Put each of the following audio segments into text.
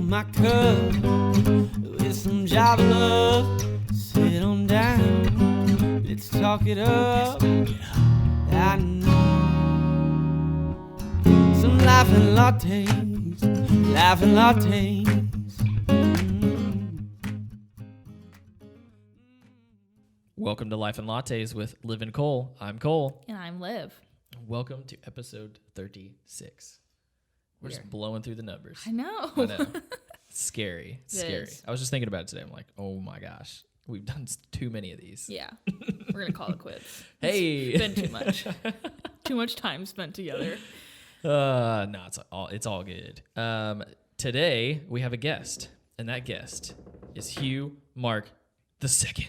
my cup with some Java love. Sit on down, let's talk it up. I know some laughing lattes, laughing lattes. Welcome to Life and Lattes with Liv and Cole. I'm Cole. And I'm Liv. Welcome to episode 36. We're just blowing through the numbers. I know. Scary. It Scary. is. I was just thinking about it today. I'm like, oh my gosh, we've done too many of these. Yeah. We're going to call it quits. Hey. It's been too much. Too much time spent together. No, it's all good. Today we have a guest, and that guest is Hugh Mark II.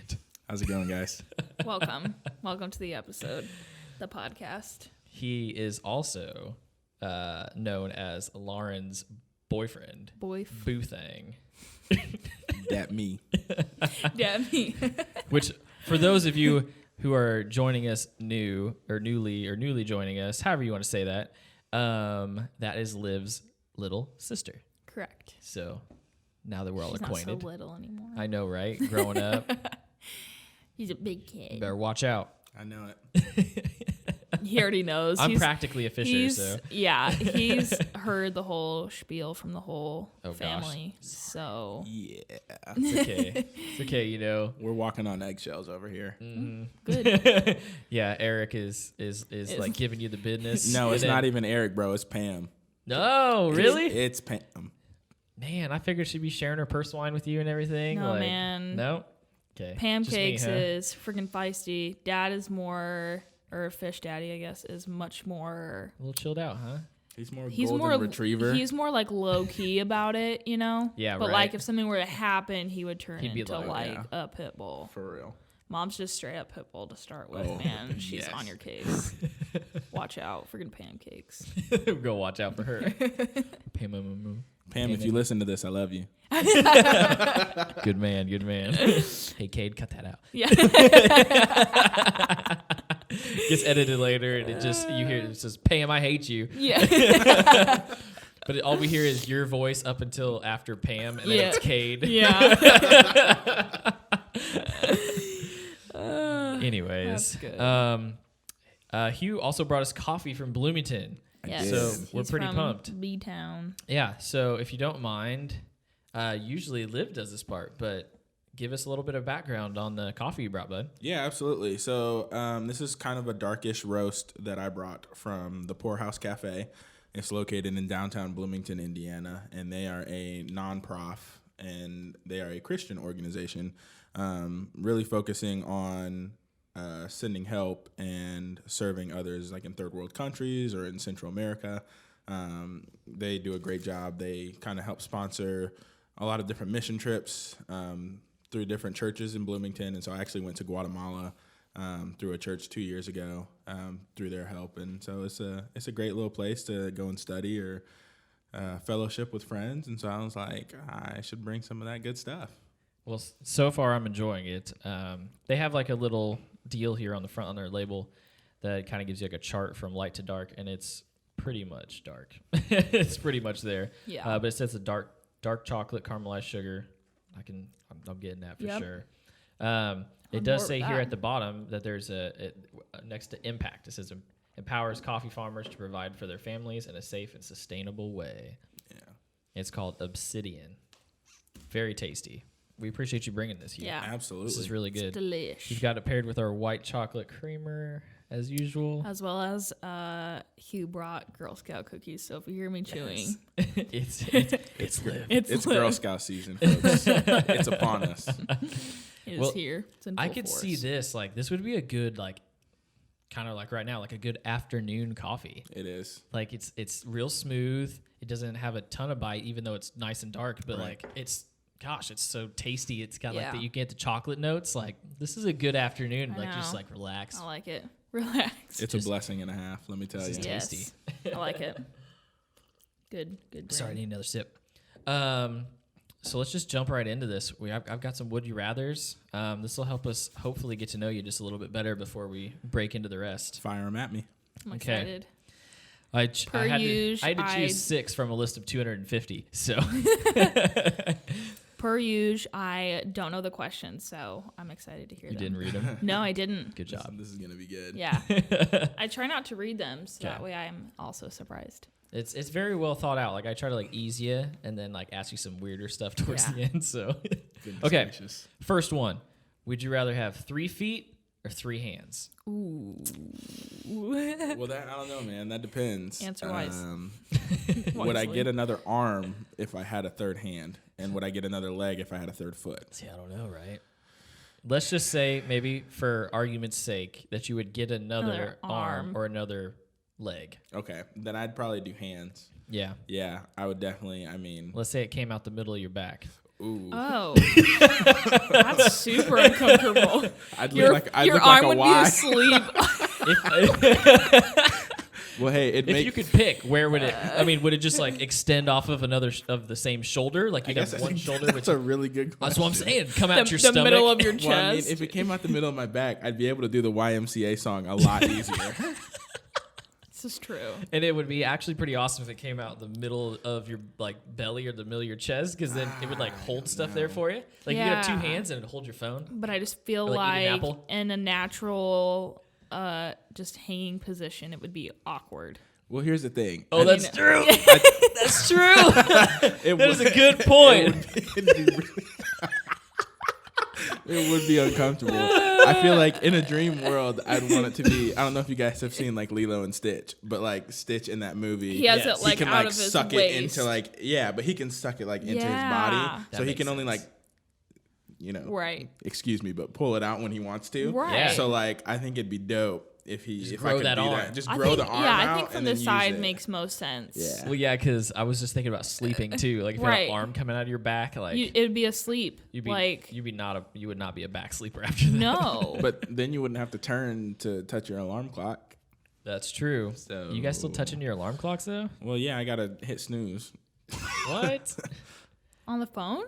How's it going, guys? Welcome. Welcome to the episode, the podcast. He is also known as Lauren's boyfriend. Boothang. That me. Yeah, me. Which, for those of you who are joining us newly joining us, however you want to say that, that is Liv's little sister. Correct. So now that we're all She's acquainted. not so little anymore. I know, right? Growing up. He's a big kid. You better watch out. I know it. He already knows. I'm practically a fisher, so. Yeah, he's heard the whole spiel from the whole family. Gosh. So. Yeah. It's okay. It's okay, you know. We're walking on eggshells over here. Mm-hmm. Good. Yeah, Eric is like giving you the business. No, it's not even Eric, bro. It's Pam. No, really? It's Pam. Man, I figured she'd be sharing her purse wine with you and everything. No, like, man. No? Okay. Pancakes Just me, huh? is freaking feisty. Dad is more, or Fish Daddy, I guess, is much more. A little chilled out, huh? He's more He's golden more retriever. He's more like low key about it, you know. Yeah, but right. like if something were to happen, he would turn He'd be into like, like yeah. a pit bull. For real. Mom's just straight up pit bull to start with, Oh, man. She's yes. on your case. Watch out, freaking pancakes. Go watch out for her. Pam, if you listen to this, I love you. Good man, good man. Hey, Cade, cut that out. Yeah. Gets edited later, and it just you hear it says, "Pam, I hate you." Yeah. But all we hear is your voice up until after Pam, and then it's Cade. Yeah. Anyways, That's good. Hugh also brought us coffee from Bloomington. Yes. So we're He's pretty from pumped. B-Town. Yeah. So if you don't mind, usually Liv does this part, but give us a little bit of background on the coffee you brought, bud. Yeah, absolutely. So this is kind of a darkish roast that I brought from the Poorhouse Cafe. It's located in downtown Bloomington, Indiana, and they are a non-prof, and they are a Christian organization, really focusing on sending help and serving others like in third world countries or in Central America. They do a great job. They kind of help sponsor a lot of different mission trips through different churches in Bloomington. And so I actually went to Guatemala through a church 2 years ago through their help. And so it's a great little place to go and study or fellowship with friends. And so I was like, I should bring some of that good stuff. Well, so far I'm enjoying it. They have like a little deal here on the front on their label that kind of gives you like a chart from light to dark, and it's pretty much dark. It's pretty much there. Yeah. But it says a dark chocolate caramelized sugar. I'm getting that for sure. It does say here at the bottom that there's next to impact. It says empowers coffee farmers to provide for their families in a safe and sustainable way. Yeah. It's called Obsidian. Very tasty. We appreciate you bringing this here. Yeah. Absolutely. This is really good. It's delish. You've got it paired with our white chocolate creamer as usual. As well as Hugh brought Girl Scout cookies. So if you hear me chewing, it's Liv. It's Liv. Girl Scout season, folks. It's upon us. It is Well, here. It's in I full could force. see this like this would be a good like kind of like right now like a good afternoon coffee. It is. Like it's real smooth. It doesn't have a ton of bite even though it's nice and dark, but Right. like it's so tasty. It's got like Yeah. that you get the chocolate notes. Like this is a good afternoon. I Like just know. like relax. I like it. Relax. It's a blessing and a half, let me tell you. This is Yes. tasty. I like it. Good. Sorry, I brand. need another sip. So let's just jump right into this. I've got some would you rathers. This will help us hopefully get to know you just a little bit better before we break into the rest. Fire them at me. I'm Okay. excited. I had to choose 6 from a list of 250. So per usual, I don't know the questions, so I'm excited to hear them. You didn't read them? No, I didn't. Good job. This is gonna be good. Yeah. I try not to read them, so that way I'm also surprised. It's very well thought out. Like I try to like ease you and then like ask you some weirder stuff towards the end. So okay, gracious. First one. Would you rather have 3 feet or 3 hands? Ooh. Well, that I don't know, man. That depends. Answer wise. Would I get another arm if I had a third hand, and would I get another leg if I had a third foot? See, I don't know, right? Let's just say maybe for argument's sake that you would get another arm or another leg. Okay, then I'd probably do hands. Yeah. Yeah, I would definitely. I mean, Let's say it came out the middle of your back. ooh. Oh. That's super uncomfortable. I'd Your look like arm like a would Y. be asleep. Well, hey, If you could pick, where would it? I mean, would it just like extend off of another of the same shoulder? Like you'd have one shoulder. That's a really good question. That's what I'm saying. Come out your the stomach. middle of your chest. Well, I mean, if it came out the middle of my back, I'd be able to do the YMCA song a lot easier. This is true. And it would be actually pretty awesome if it came out the middle of your like belly or the middle of your chest, because then it would like hold stuff there for you. Like you could have 2 hands and it'd hold your phone. But I just feel Or, like, eat an like apple? in a natural, just hanging position, it would be awkward. Well, here's the thing. Oh, that's true. That's true. It That is a good point. It would be uncomfortable. I feel like in a dream world, I'd want it to be. I don't know if you guys have seen like Lilo and Stitch, but like Stitch in that movie, He has Yes. it like he can out like of his suck waist. it into like but he can suck it like into his Yeah. body, That so he makes can only sense. like, you know, Right. excuse me, but pull it out when he wants to. Right. Yeah. So like, I think it'd be dope if I grow could that do arm. that. Just I grow think, the arm yeah, out I think from and the then use side it. makes most sense. Yeah. Well, yeah, because I was just thinking about sleeping too. Like if you had Right. an arm coming out of your back, like It'd be asleep. you would not be a back sleeper after that. No. But then you wouldn't have to turn to touch your alarm clock. That's true. So- You guys still touching your alarm clocks though? Well, yeah, I gotta hit snooze. What? On the phone?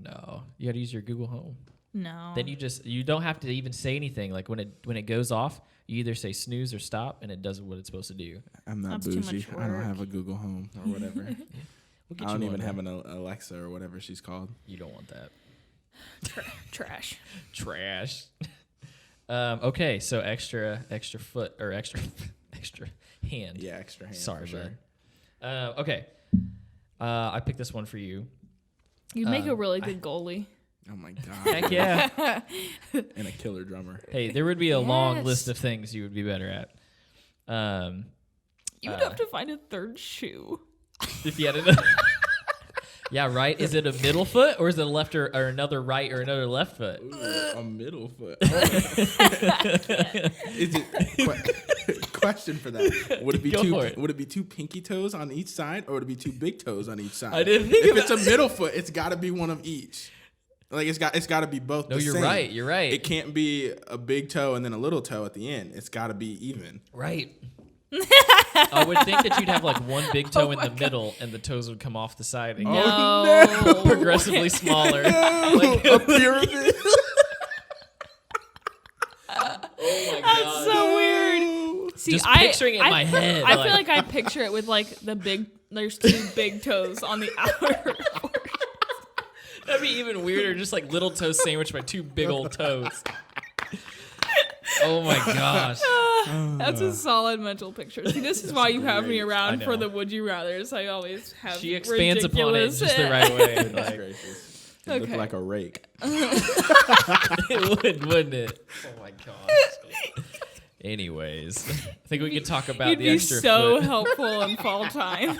No, you got to use your Google Home. No. Then you don't have to even say anything. Like when it goes off, you either say snooze or stop, and it does what it's supposed to do. I'm not That's too much bougie. I don't work. have a Google Home or whatever. We'll get I don't you even one, have man. an Alexa or whatever she's called. You don't want that. Trash. Trash. Okay, so extra foot or extra hand. Yeah, extra hand. Sorry, for sure. bud. Okay. I picked this one for you. You'd make a really good goalie. Oh my god. Heck yeah. And a killer drummer. Hey, there would be a long Yes. list of things you would be better at. You would have to find a third shoe. If you had another. Yeah, right. Is it a middle foot or is it a left or another right or another left foot? Ooh, a middle foot. Is it question for that? Would it be Go for it. Would it be 2 pinky toes on each side, or would it be 2 big toes on each side? I didn't think If about it's a middle foot, it's got to be one of each. Like it's got to be both. No, the you're same. right. You're right. It can't be a big toe and then a little toe at the end. It's got to be even. Right. I would think that you'd have like one big toe in the middle and the toes would come off the side and get No. progressively smaller. Like a pyramid. Oh my That's so weird. See, Just picturing it in my head, I like- feel like I picture it with like there's 2 big toes on the outer. That'd be even weirder. Just like little toe sandwiched by 2 big old toes. Oh my gosh. That's a solid mental picture. See, this is why you have me I around know. for the would you rather's. I always have. She expands upon it ridiculous- just the right way. Goodness Like, gracious. You look Okay. like a rake. it would, wouldn't it? Oh my gosh. Anyways, I think we could talk about You'd the be extra so foot. helpful in fall time.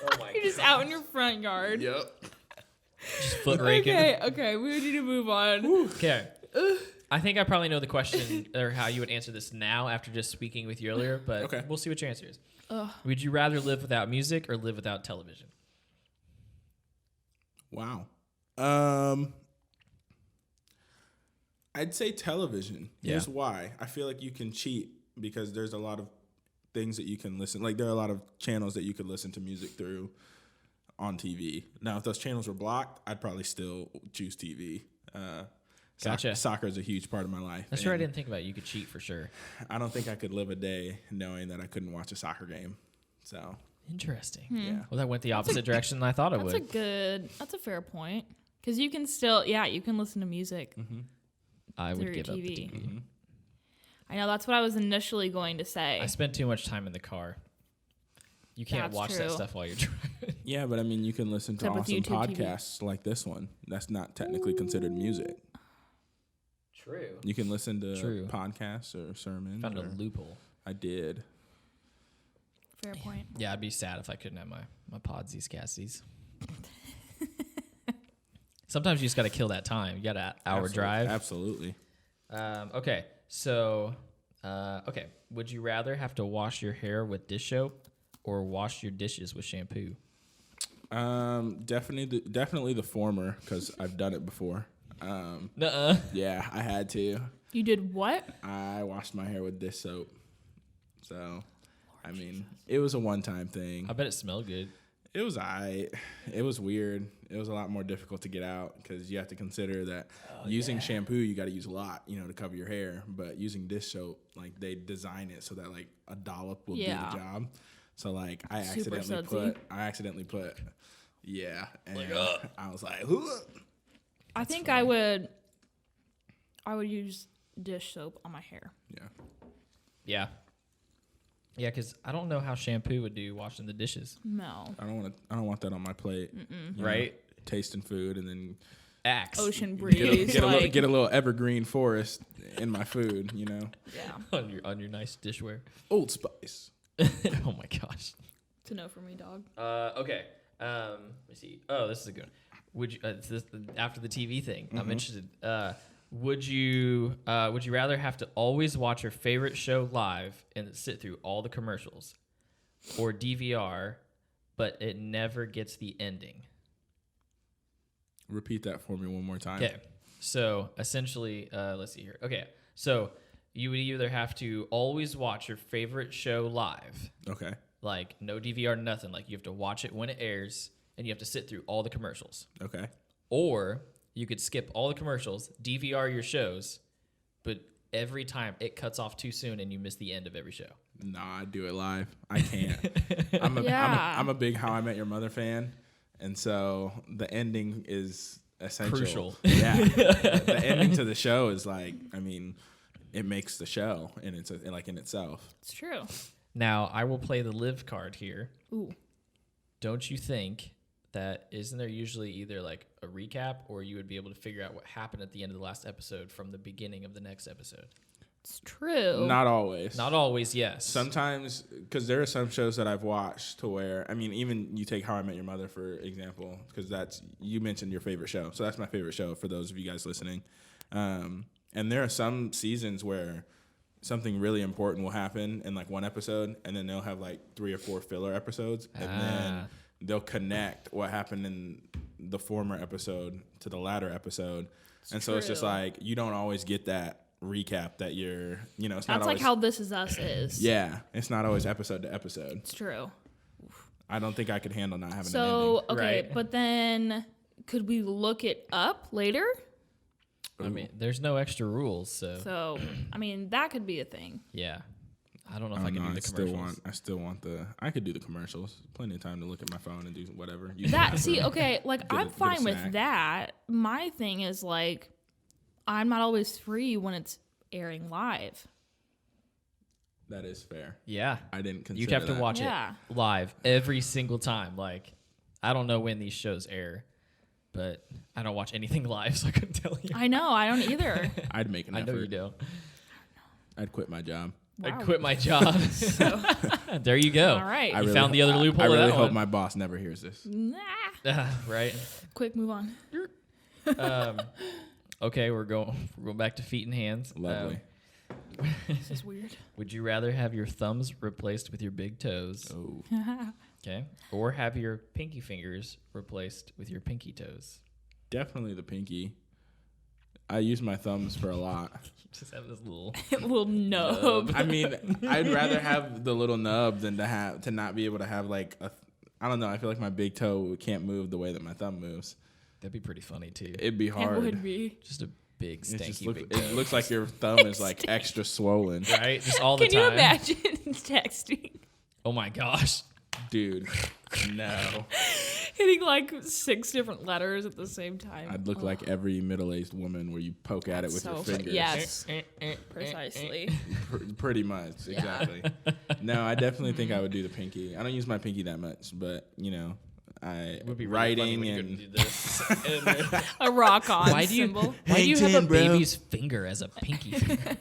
Oh my You're just out in your front yard. Yep. Just foot raking. Okay, we need to move on. Okay. I think I probably know the question or how you would answer this now after just speaking with you earlier, but Okay. we'll see what your answer is. Ugh. Would you rather live without music or live without television? Wow. I'd say television. Yeah. Here's why. I feel like you can cheat because there's a lot of things that you can listen. Like there are a lot of channels that you could listen to music through on TV. Now, if those channels were blocked, I'd probably still choose TV. Gotcha. Soccer is a huge part of my life. That's right. I and didn't think about it. You could cheat for sure. I don't think I could live a day knowing that I couldn't watch a soccer game. So Interesting. yeah. Well, that went the opposite direction than I thought it would. That's a fair point. Because you can still, you can listen to music I would through give up the TV. TV. I know, that's what I was initially going to say. I spend too much time in the car. You can't That's watch that true. stuff while you're driving. Yeah, but I mean, you can listen to Except with awesome YouTube TV. podcasts like this one. That's not technically considered music. True. You can listen to True. podcasts or sermons. Found a or- loophole. I did. Fair point. Yeah, I'd be sad if I couldn't have my podsies, cassies. Sometimes you just got to kill that time. You got an hour drive. Absolutely. Okay, so, would you rather have to wash your hair with dish soap or wash your dishes with shampoo? Definitely the former, because I've done it before. Nuh-uh. Yeah, I had to. You did what? I washed my hair with dish soap. So, I mean, it was a one-time thing. I bet it smelled good. It was alright. It was weird. It was a lot more difficult to get out because you have to consider that using shampoo, you got to use a lot, to cover your hair. But using dish soap, like they design it so that like a dollop will do the job. So like I accidentally put, and I was like, I think I would use dish soap on my hair. Yeah. Yeah, because I don't know how shampoo would do washing the dishes. No. I don't want that on my plate. Right? Tasting food and then Axe. Ocean breeze. get a little evergreen forest in my food. Yeah. on your nice dishware. Old Spice. Oh my gosh. It's a no for me, dog. Okay. Let me see. Oh, this is a good one. Would you after the TV thing? I'm interested. Would you rather have to always watch your favorite show live and sit through all the commercials, or DVR, but it never gets the ending? Repeat that for me one more time. Okay. So essentially, let's see here. Okay. So you would either have to always watch your favorite show live. Okay. Like no DVR, nothing. Like you have to watch it when it airs and you have to sit through all the commercials. Okay. Or you could skip all the commercials, DVR your shows, but every time it cuts off too soon and you miss the end of every show. Nah, I do it live. I can't. I'm a big How I Met Your Mother fan, and so the ending is essential. Crucial. Yeah. The ending to the show is like, I mean, it makes the show, and it's like in itself. It's true. Now, I will play the live card here. Ooh. Don't you think that isn't there usually either like a recap or you would be able to figure out what happened at the end of the last episode from the beginning of the next episode? It's true. Not always. Not always, yes. Sometimes, because there are some shows that I've watched to where, I mean, even you take How I Met Your Mother, for example, because you mentioned your favorite show. So that's my favorite show for those of you guys listening. And there are some seasons where something really important will happen in like one episode, and then they'll have like 3 or 4 filler episodes, and then they'll connect what happened in the former episode to the latter episode. So it's just like, you don't always get that recap that you're, it's not That's always, like how This Is Us is. Yeah, it's not always episode to episode. It's true. I don't think I could handle not having an So, ending. okay, Right. but then could we look it up later? I mean, there's no extra rules, so So, I mean, that could be a thing. yeah. I don't know if I can do the commercials. I could do the commercials. Plenty of time to look at my phone and do whatever. Okay, like I'm fine with snack. that. My thing is like, I'm not always free when it's airing live. That is fair. Yeah. I didn't consider You'd have to that. watch Yeah. it live every single time. Like, I don't know when these shows air, but I don't watch anything live, so I couldn't tell you. I know, I don't either. I'd make an I effort. know you don't. I'd quit my job. Wow. I'd quit my job. There you go. All right. You found the other loophole I of really that hope one. my boss never hears this. Nah. Right. Quick, move on. Okay, we're going back to feet and hands. Lovely. This is weird. Would you rather have your thumbs replaced with your big toes? Oh. Okay. Or have your pinky fingers replaced with your pinky toes? Definitely the pinky. I use my thumbs for a lot. Just have this little Little nub. I mean, I'd rather have the little nub than to not be able to have like I don't know. I feel like my big toe can't move the way that my thumb moves. That'd be pretty funny too. It'd be hard. It would be. Just a big stanky big it looks like your thumb is like extra swollen. right? Just all the Can time. you imagine texting? Oh my gosh. Dude, no. Hitting like 6 different letters at the same time. I'd look like every middle-aged woman where you poke at it with your fingers. Yes, precisely. Pretty much, exactly. No, I definitely think I would do the pinky. I don't use my pinky that much, but, I would be writing really funny when and you do this. A rock on Why do you symbol. have a baby's finger as a pinky finger?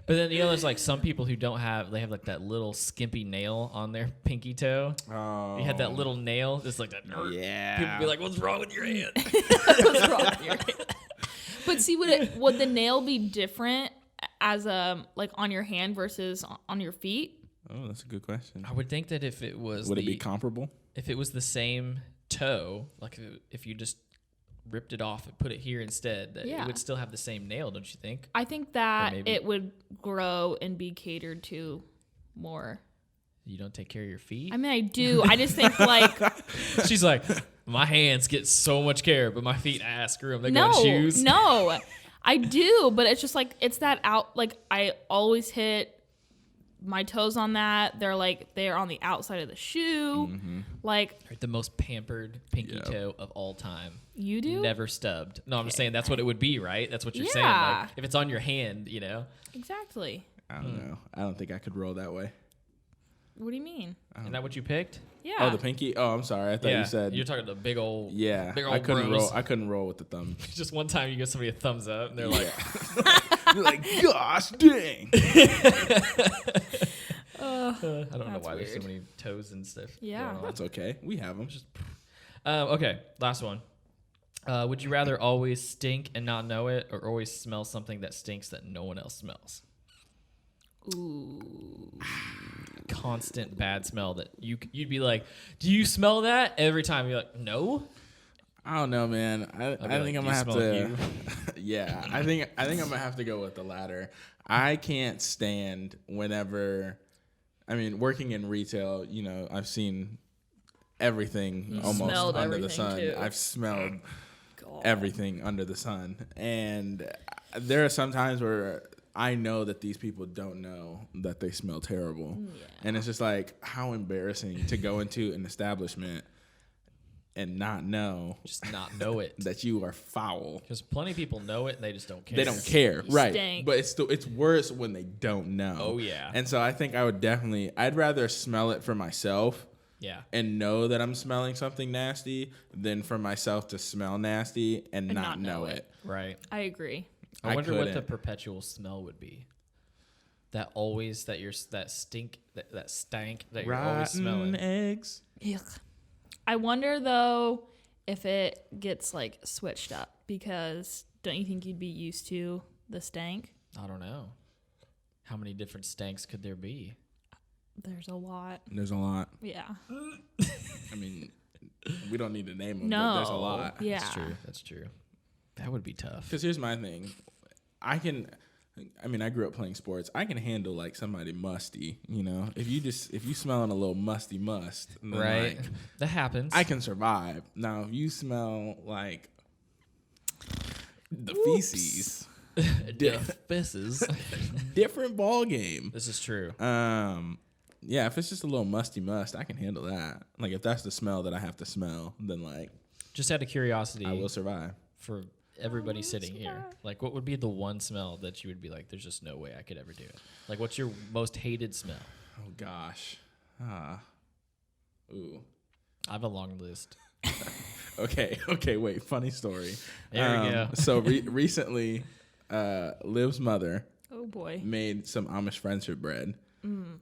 But then there's like some people who don't have. They have like that little skimpy nail on their pinky toe. Oh. You have that little nail, just like that. Yeah. People be like, "What's wrong with your hand?" What's wrong with your hand? But see, would the nail be different as like on your hand versus on your feet? Oh, that's a good question. I would think that if it was, Would it be comparable? If it was the same toe, like if you just ripped it off and put it here instead, that it would still have the same nail, don't you think? I think that it would grow and be catered to more. You don't take care of your feet? I mean, I do. I just think like... She's like, my hands get so much care, but my feet, screw them. They go in shoes. No, I do. But it's just like, it's that out... Like, I always hit my toes on that. They're on the outside of the shoe. Mm-hmm. Like... The most pampered pinky toe of all time. You do? Never stubbed. No, I'm just saying that's what it would be, right? That's what you're saying. Like, if it's on your hand, Exactly. I don't know. I don't think I could roll that way. What do you mean? Isn't that what you picked? Yeah. Oh, the pinky? Oh, I'm sorry. I thought you said... You're talking the big old... Yeah. Big old I couldn't bros. roll. I couldn't roll with the thumb. Just one time you give somebody a thumbs up, and they're like... You're like, gosh, dang. I don't know That's why there's so weird. many toes and stuff. Yeah. going on. That's okay. We have them. Okay, last one. Would you rather always stink and not know it, or always smell something that stinks that no one else smells? Ooh. Constant bad smell that you'd be like, do you smell that? Every time you're like, no. I don't know, man. I think I'm gonna have to. Yeah, I think I'm gonna have to go with the latter. I can't stand whenever. I mean, working in retail, I've seen everything almost under the sun. Too. I've smelled everything under the sun, and there are some times where I know that these people don't know that they smell terrible, and it's just like, how embarrassing to go into an establishment and not know it that you are foul. Because plenty of people know it and they just don't care. They don't care, right? Stink. But it's worse when they don't know. Oh yeah. And so I think I'd rather smell it for myself. Yeah. And know that I'm smelling something nasty than for myself to smell nasty and not know it. Right. I agree. I wonder what the perpetual smell would be. That stank that you're always smelling. Eggs. Yuck. I wonder though if it gets like switched up, because don't you think you'd be used to the stank? I don't know. How many different stanks could there be? There's a lot. There's a lot. Yeah. I mean, we don't need to name them, No. but there's a lot. Yeah. That's true. That would be tough. Because here's my thing. I grew up playing sports. I can handle like somebody musty, If you smelling a little musty must, then, right? like, that happens. I can survive. Now, if you smell like the feces, different ball game. This is true. Yeah, if it's just a little musty must, I can handle that. Like, if that's the smell that I have to smell, then like, just out of curiosity, I will survive. For everybody sitting here, like, what would be the one smell that you would be like, there's just no way I could ever do it? Like, what's your most hated smell? Oh gosh. Ooh. I have a long list. Okay, wait. Funny story. There we go. So recently, Liv's mother made some Amish friendship bread.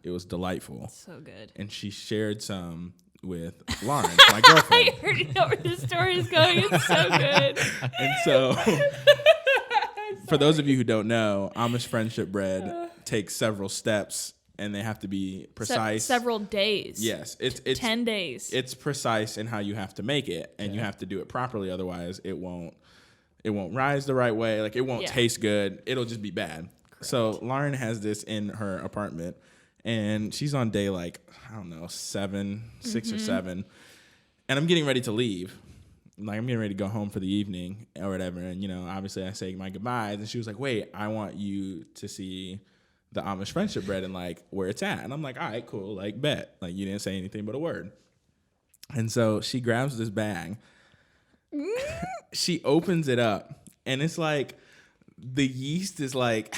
It was delightful. So good. And she shared some with Lauren, my girlfriend. I already know where the story is going. It's so good. And so, for those of you who don't know, Amish friendship bread takes several steps, and they have to be precise. Several days. Yes, it's 10 days. It's precise in how you have to make it, and you have to do it properly. Otherwise, it won't rise the right way. Like, it won't taste good. It'll just be bad. Correct. So Lauren has this in her apartment, and she's on day, like, I don't know, 6 or 7, and I'm getting ready to leave. Like, I'm getting ready to go home for the evening or whatever, and obviously I say my goodbyes, and she was like, "Wait, I want you to see the Amish friendship bread and like where it's at. And I'm like, all right, cool, like bet. Like you didn't say anything but a word. And so she grabs this bag. She opens it up and it's like the yeast is like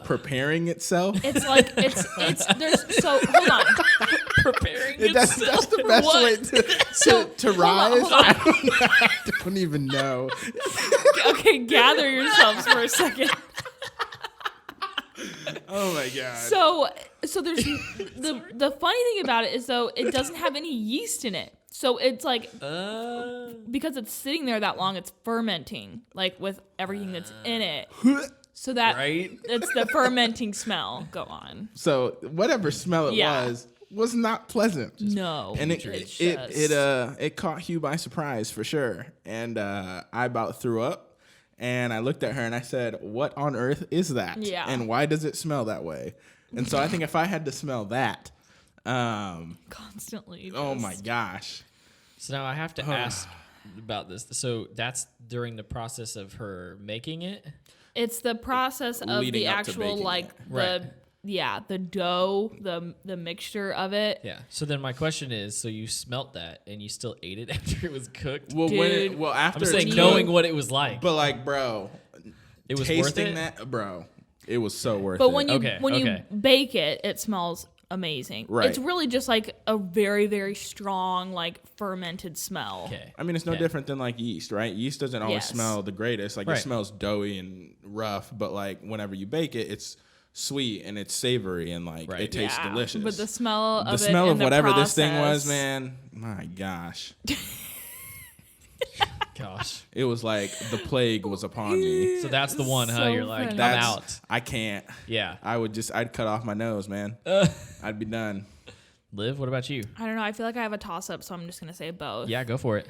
preparing itself. It's like it's there's so hold on. Preparing That's the best What? way to rise. Hold on. I don't even know. Okay, gather yourselves for a second. Oh my god. So there's the funny thing about it is though it doesn't have any yeast in it. So it's like because it's sitting there that long, it's fermenting like with everything that's in it. So that Right? it's the fermenting smell. Go on. So whatever smell it was not pleasant. No, And it's just- it caught Hugh by surprise for sure. And I about threw up. And I looked at her and I said, "What on earth is that? Yeah. And why does it smell that way?" And so I think if I had to smell that, constantly. oh just- my gosh. So now I have to ask about this. So that's during the process of her making it? It's the process of Leading the up to actual baking like it. Right. the dough, the mixture of it. Yeah. So then my question is, so you smelt that and you still ate it after it was cooked? Well, Dude. after I'm saying it's knowing cooked, what it was like. but like, bro, It was worth tasting it? that, bro, it was so worth it. But when you Okay, when okay. you bake it, it smells amazing. Right. It's really just like a very, very strong, like fermented smell. Okay. I mean, it's no Okay. different than like yeast, right? Yeast doesn't always Yes. smell the greatest. Like Right. it smells doughy and rough, but like whenever you bake it, it's sweet and it's savory and like Right. it tastes Yeah, delicious. But the smell the of it smell in of the whatever this thing process- was, man, my gosh. Gosh. It was like the plague was upon me. So that's the one, huh? So You're like, funny. I'm That's, out. I can't. Yeah. I'd cut off my nose, man. I'd be done. Liv, what about you? I don't know. I feel like I have a toss up, so I'm just gonna say both. Yeah, go for it.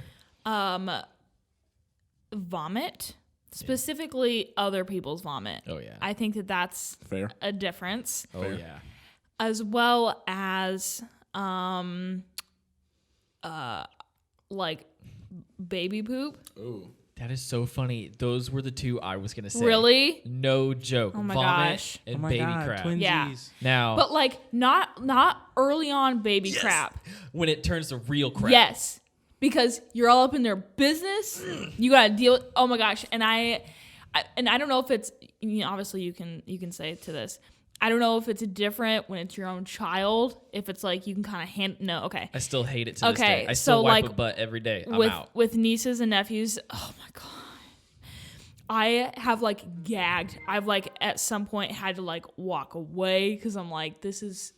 Vomit, specifically other people's vomit. Oh, yeah. I think that's Fair. a difference, Oh, yeah. as well as like baby poop. Ooh. That is so funny. Those were the two I was going to say. Really? No joke. Oh my Vomit gosh. and baby crap. Yeah. Now, But like not early on baby crap. when it turns to real crap. Yes. Because you're all up in their business. You gotta deal with oh my gosh. And I don't know if it's obviously you can say to this. I don't know if it's different when it's your own child. If it's like you can kind of no, okay. I still hate it to this Okay, day. I still so, wipe like, a butt every day. I'm with out. with nieces and nephews, oh my god. I have like gagged. I've like at some point had to like walk away because I'm like, this is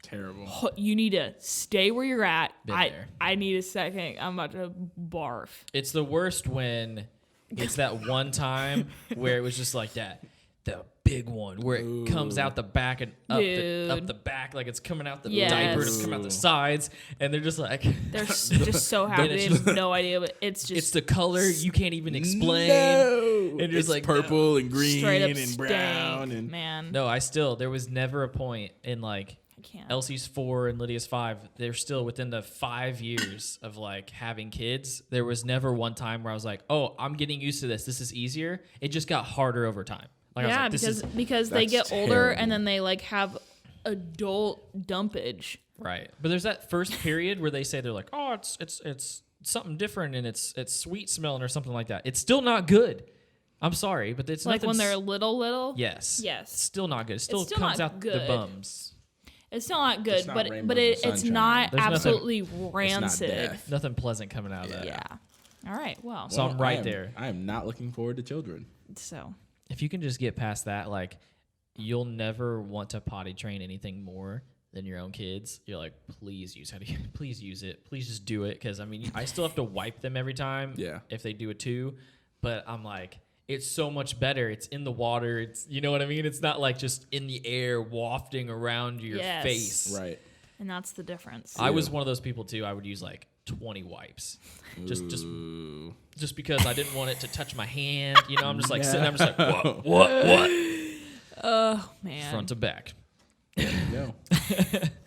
Terrible. you need to stay where you're at. Been there. I need a second. I'm about to barf. It's the worst when it's that one time where it was just like that. The big one where it comes out the back and up Dude. the back like it's coming out the Yes. diaper, it's coming out the sides, and they're just like They're just so happy. They it's have no idea, but it's just it's the color you can't even explain. No. And you're It's like, purple and green straight up and stank, brown and man. No, there was never a point in like I can't. Elsie's 4 and Lydia's 5. They're still within the 5 years of like having kids. There was never one time where I was like, "Oh, I'm getting used to this. This is easier." It just got harder over time. Like, I was Yeah, like, this because they that's get older terrible. and then they like have adult dumpage. right. But there's that first period where they say they're like, "Oh, it's something different and it's sweet smelling or something like that." It's still not good. I'm sorry, but it's Like nothing when they're little. yes, Yes. it's still not good. It still, still comes not out the good. bums. It's still not good, It's not but rainbows but and it's sunshine. not There's nothing- absolutely it's not rancid. death. Nothing pleasant coming out of that. Yeah. All right. Well, So I'm right I am- there. I am not looking forward to children. so If you can just get past that, like you'll never want to potty train anything more than your own kids. You're like, please use please use it. Please just do it. Because I mean, I still have to wipe them every time. Yeah. If they do it too, but I'm like, it's so much better. It's in the water. It's you know what I mean. It's not like just in the air wafting around your Yes. face. Right. and that's the difference. I was one of those people too. I would use like 20 wipes, just Ooh. just because I didn't want it to touch my hand. You know, I'm just like sitting. I'm just like what Oh man. front to back. No.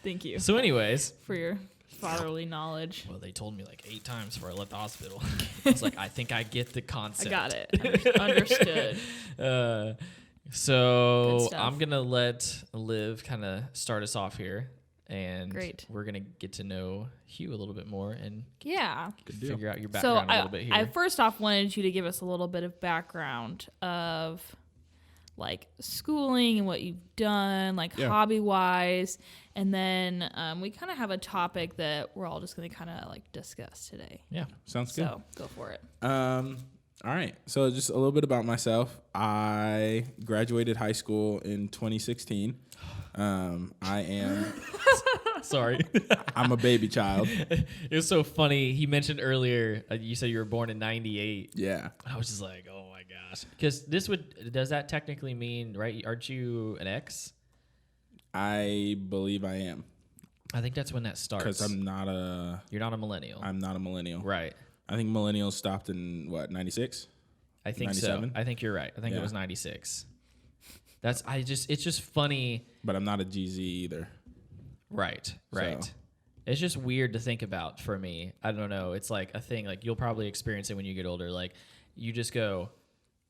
Thank you So, anyways, for your fatherly knowledge. well, they told me like 8 times before I left the hospital. I was like, I think I get the I concept. got it. Understood. So I'm going to let Liv kind of start us off here. And we're going to get to know Hugh a little bit more and figure out your background a little bit here. I first off wanted you to give us a little bit of background of like schooling and what you've done, like hobby-wise. And then we kind of have a topic that we're all just going to kind of like discuss today. Yeah, sounds good. So go for it. All right. So just a little bit about myself. I graduated high school in 2016. I am... Sorry. I'm a baby child. It was so funny. He mentioned earlier, you said you were born in 98. Yeah. I was just like, oh my gosh. Because does that technically mean, right? Aren't you an X? I believe I am. I think that's when that starts. Because You're not a millennial. I'm not a millennial. Right. I think millennials stopped in, 96? I think 97? So. I think you're right. I think it was 96. It's just funny. But I'm not a GZ either. Right. So. It's just weird to think about for me. I don't know. It's like a thing, like you'll probably experience it when you get older. Like you just go,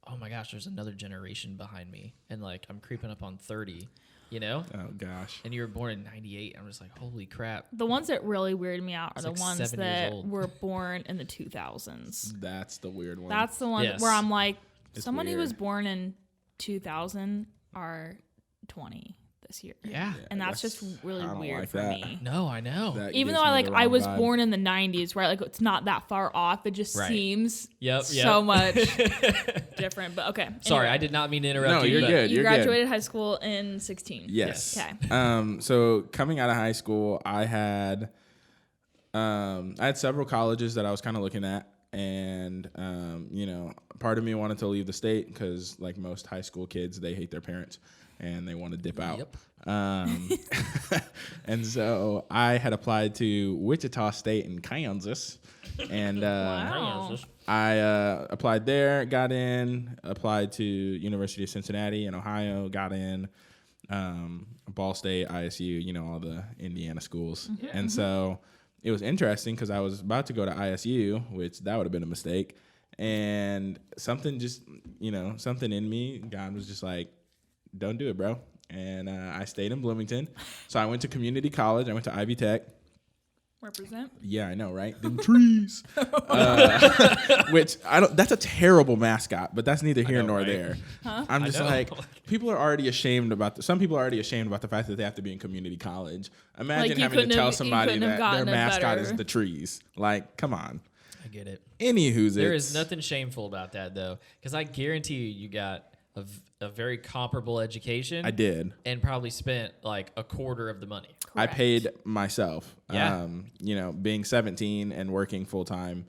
oh my gosh, there's another generation behind me. And like I'm creeping up on 30, you know? Oh gosh. And you were born in 98. I'm just like, holy crap. The ones that really weird me out are the like ones that were born in the 2000s. That's the weird one. That's the one where I'm like, someone weird. who was born in 2000 are 20 this year. Yeah. And that's just really weird like for that. me. No, I know. That even though I was born in the 90s, right? Like it's not that far off. It just seems so much different. But okay. Sorry, anyway. I did not mean to interrupt you. You're good. You graduated high school in 16. Yes. Okay. So coming out of high school, I had several colleges that I was kind of looking at. And, part of me wanted to leave the state because like most high school kids, they hate their parents and they want to dip out. Yep. And so I had applied to Wichita State in Kansas. And I applied there, got in, applied to University of Cincinnati in Ohio, got in, Ball State, ISU, all the Indiana schools. Mm-hmm. And so it was interesting because I was about to go to ISU, which that would have been a mistake. And something just, something in me, God was just like, don't do it, bro. And I stayed in Bloomington. So I went to community college. I went to Ivy Tech. Represent. Yeah, I know, right? Them trees. Which that's a terrible mascot, but that's neither here nor there. Huh? I'm just like, people are already ashamed about some people are already ashamed about the fact that they have to be in community college. Imagine having to tell somebody that their mascot is the trees. Like, come on. I get it. There is nothing shameful about that though, because I guarantee you got a very comparable education. I did. And probably spent like a quarter of the money. Correct. I paid myself. Yeah. Being 17 and working full time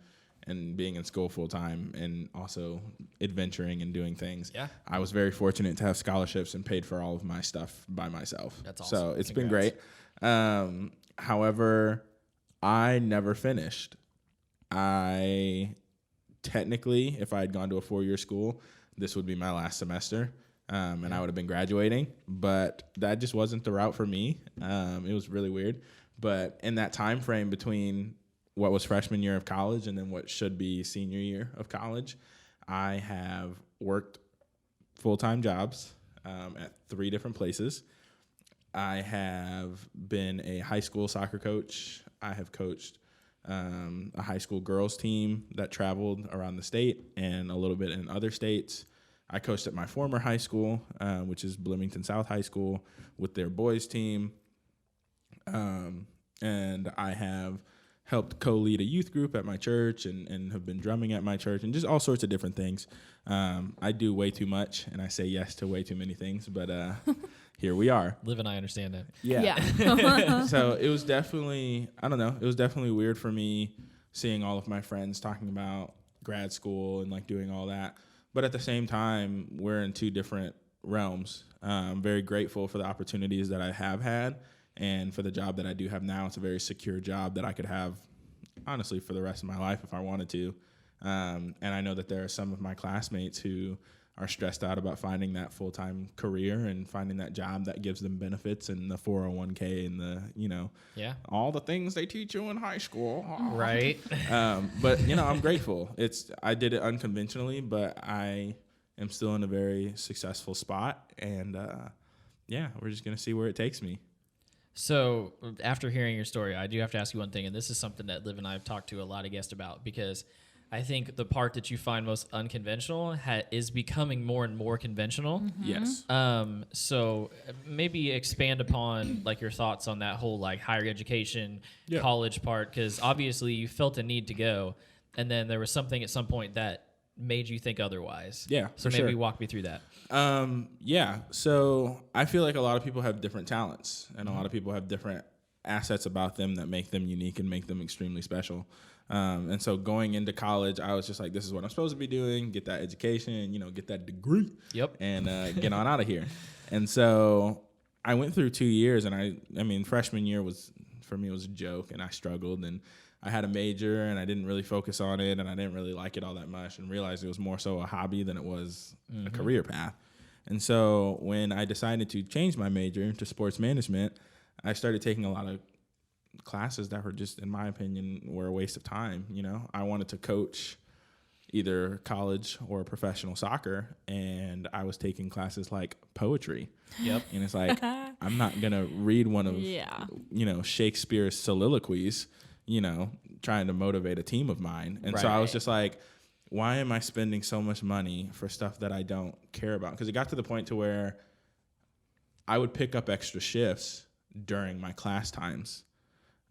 and being in school full time and also adventuring and doing things. Yeah. I was very fortunate to have scholarships and paid for all of my stuff by myself. That's awesome. So it's been great. However, I never finished. Technically, if I had gone to a 4-year school, this would be my last semester, and I would have been graduating. But that just wasn't the route for me. It was really weird. But in that time frame between what was freshman year of college and then what should be senior year of college, I have worked full-time jobs at 3 different places. I have been a high school soccer coach. I have coached a high school girls team that traveled around the state and a little bit in other states. I coached at my former high school, which is Bloomington South High School, with their boys team. And I have helped co-lead a youth group at my church and have been drumming at my church and just all sorts of different things. I do way too much and I say yes to way too many things, but here we are. Liv and I understand that. Yeah. So it was definitely, it was definitely weird for me seeing all of my friends talking about grad school and like doing all that. But at the same time, we're in 2 different realms. I'm very grateful for the opportunities that I have had and for the job that I do have now. It's a very secure job that I could have, honestly, for the rest of my life if I wanted to. And I know that there are some of my classmates who are stressed out about finding that full-time career and finding that job that gives them benefits and the 401k and the, all the things they teach you in high school. Right. But, I'm grateful. I did it unconventionally, but I am still in a very successful spot. And we're just going to see where it takes me. So after hearing your story, I do have to ask you one thing, and this is something that Liv and I have talked to a lot of guests about, because I think the part that you find most unconventional is becoming more and more conventional. Mm-hmm. Yes. So maybe expand upon like your thoughts on that whole like higher education, college part, because obviously you felt a need to go, and then there was something at some point that made you think otherwise. Yeah. So maybe walk me through that. So I feel like a lot of people have different talents, and a lot of people have different assets about them that make them unique and make them extremely special. And so going into college, I was just like, this is what I'm supposed to be doing, get that education, get that degree. Yep. And get on out of here. And so I went through 2 years, and I mean, freshman year was a joke, and I struggled, and I had a major, and I didn't really focus on it, and I didn't really like it all that much, and realized it was more so a hobby than it was a career path. And so when I decided to change my major to sports management, I started taking a lot of classes that were just, in my opinion, were a waste of time. I wanted to coach either college or professional soccer, and I was taking classes like poetry. Yep. And it's like, I'm not going to read one of, Shakespeare's soliloquies, trying to motivate a team of mine. And so I was just like, why am I spending so much money for stuff that I don't care about? Because it got to the point to where I would pick up extra shifts during my class times.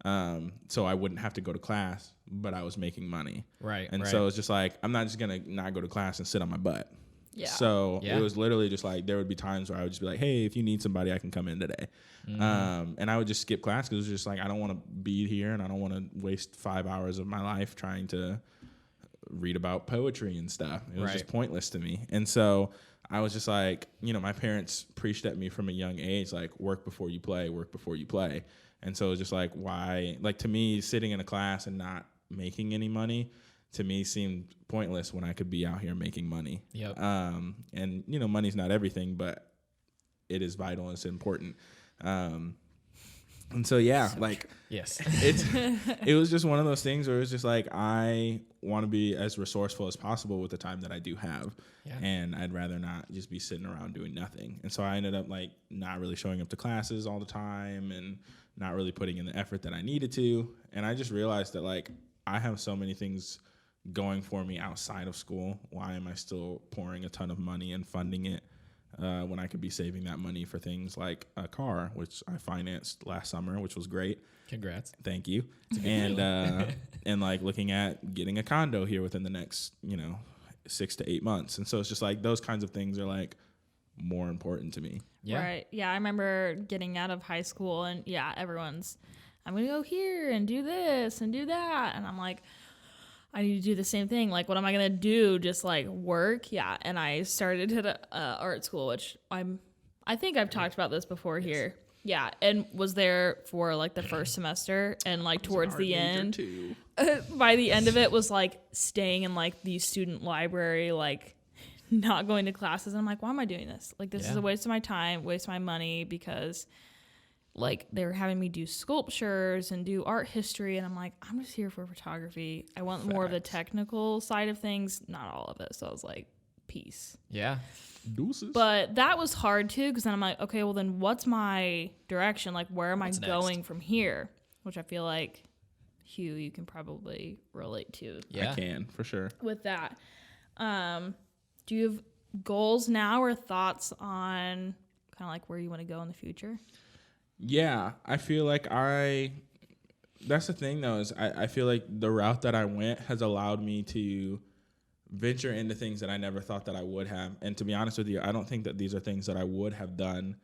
So I wouldn't have to go to class, but I was making money. Right. And so it's just like, I'm not just going to not go to class and sit on my butt. Yeah. So it was literally just like, there would be times where I would just be like, hey, if you need somebody, I can come in today. And I would just skip class because it was just like, I don't want to be here, and I don't want to waste 5 hours of my life trying to read about poetry and stuff. It was just pointless to me. And so I was just like, my parents preached at me from a young age, like, work before you play, work before you play. And so it was just like, why, like, to me, sitting in a class and not making any money, to me, seemed pointless when I could be out here making money. Yep. And, money's not everything, but it is vital and it's important. And so, yes, it was just one of those things where it was just like, I want to be as resourceful as possible with the time that I do have. Yeah. And I'd rather not just be sitting around doing nothing. And so I ended up like not really showing up to classes all the time and not really putting in the effort that I needed to. And I just realized that like, I have so many things going for me outside of school. Why am I still pouring a ton of money and funding it when I could be saving that money for things like a car, which I financed last summer, which was great. Congrats. Thank you. And and like looking at getting a condo here within the next 6 to 8 months. And so it's just like those kinds of things are like more important to me. Yeah. Right. Yeah. I remember getting out of high school, and everyone's, I'm going to go here and do this and do that. And I'm like, I need to do the same thing. Like, what am I going to do? Just like work? Yeah. And I started at a art school, which I think I've talked about this before here. Yeah. And was there for like the first semester, and like towards the end, by the end of it was like staying in like the student library, like not going to classes. And I'm like, why am I doing this? Like, this is a waste of my time, waste of my money, because like they were having me do sculptures and do art history, and I'm like, I'm just here for photography. I want more of the technical side of things, not all of it. So I was like, peace. Yeah. Deuces. But that was hard too, because then I'm like, okay, well then what's my direction? Like, where am I going from here? Which I feel like, Hugh, you can probably relate to. Yeah. I can, for sure. With that. Do you have goals now or thoughts on kind of like where you want to go in the future? Yeah, I feel like that's the thing though, is I feel like the route that I went has allowed me to venture into things that I never thought that I would have. And to be honest with you, I don't think that these are things that I would have done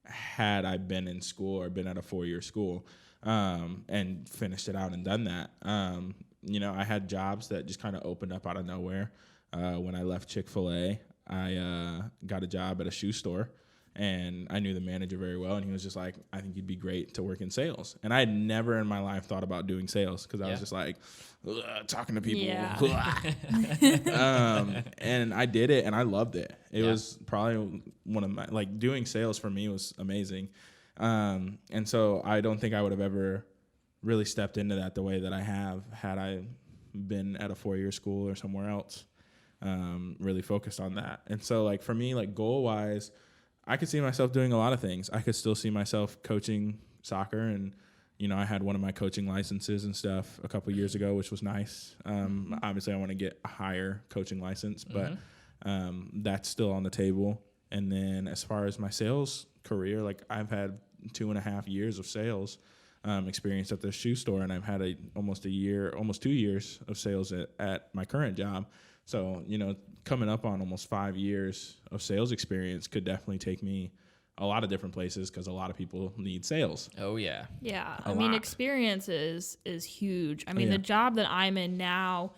had I been in school or been at a 4-year school and finished it out and done that. I had jobs that just kind of opened up out of nowhere. When I left Chick-fil-A, I got a job at a shoe store. And I knew the manager very well, and he was just like, I think you'd be great to work in sales. And I had never in my life thought about doing sales, because I was just like, talking to people. Yeah. And I did it, and I loved it. It was probably one of my, like, doing sales for me was amazing. And so I don't think I would have ever really stepped into that the way that I have had I been at a 4-year school or somewhere else. really focused on that. And so like for me, like goal wise, I could see myself doing a lot of things. I could still see myself coaching soccer, and I had one of my coaching licenses and stuff a couple years ago, which was nice. Obviously I want to get a higher coaching license, but that's still on the table. And then as far as my sales career, like I've had 2.5 years of sales experience at the shoe store, and I've had almost 2 years of sales at my current job. So, coming up on almost 5 years of sales experience could definitely take me a lot of different places, because a lot of people need sales. Oh, yeah. Yeah. A I mean, lot. experience is huge. I mean, the job that I'm in now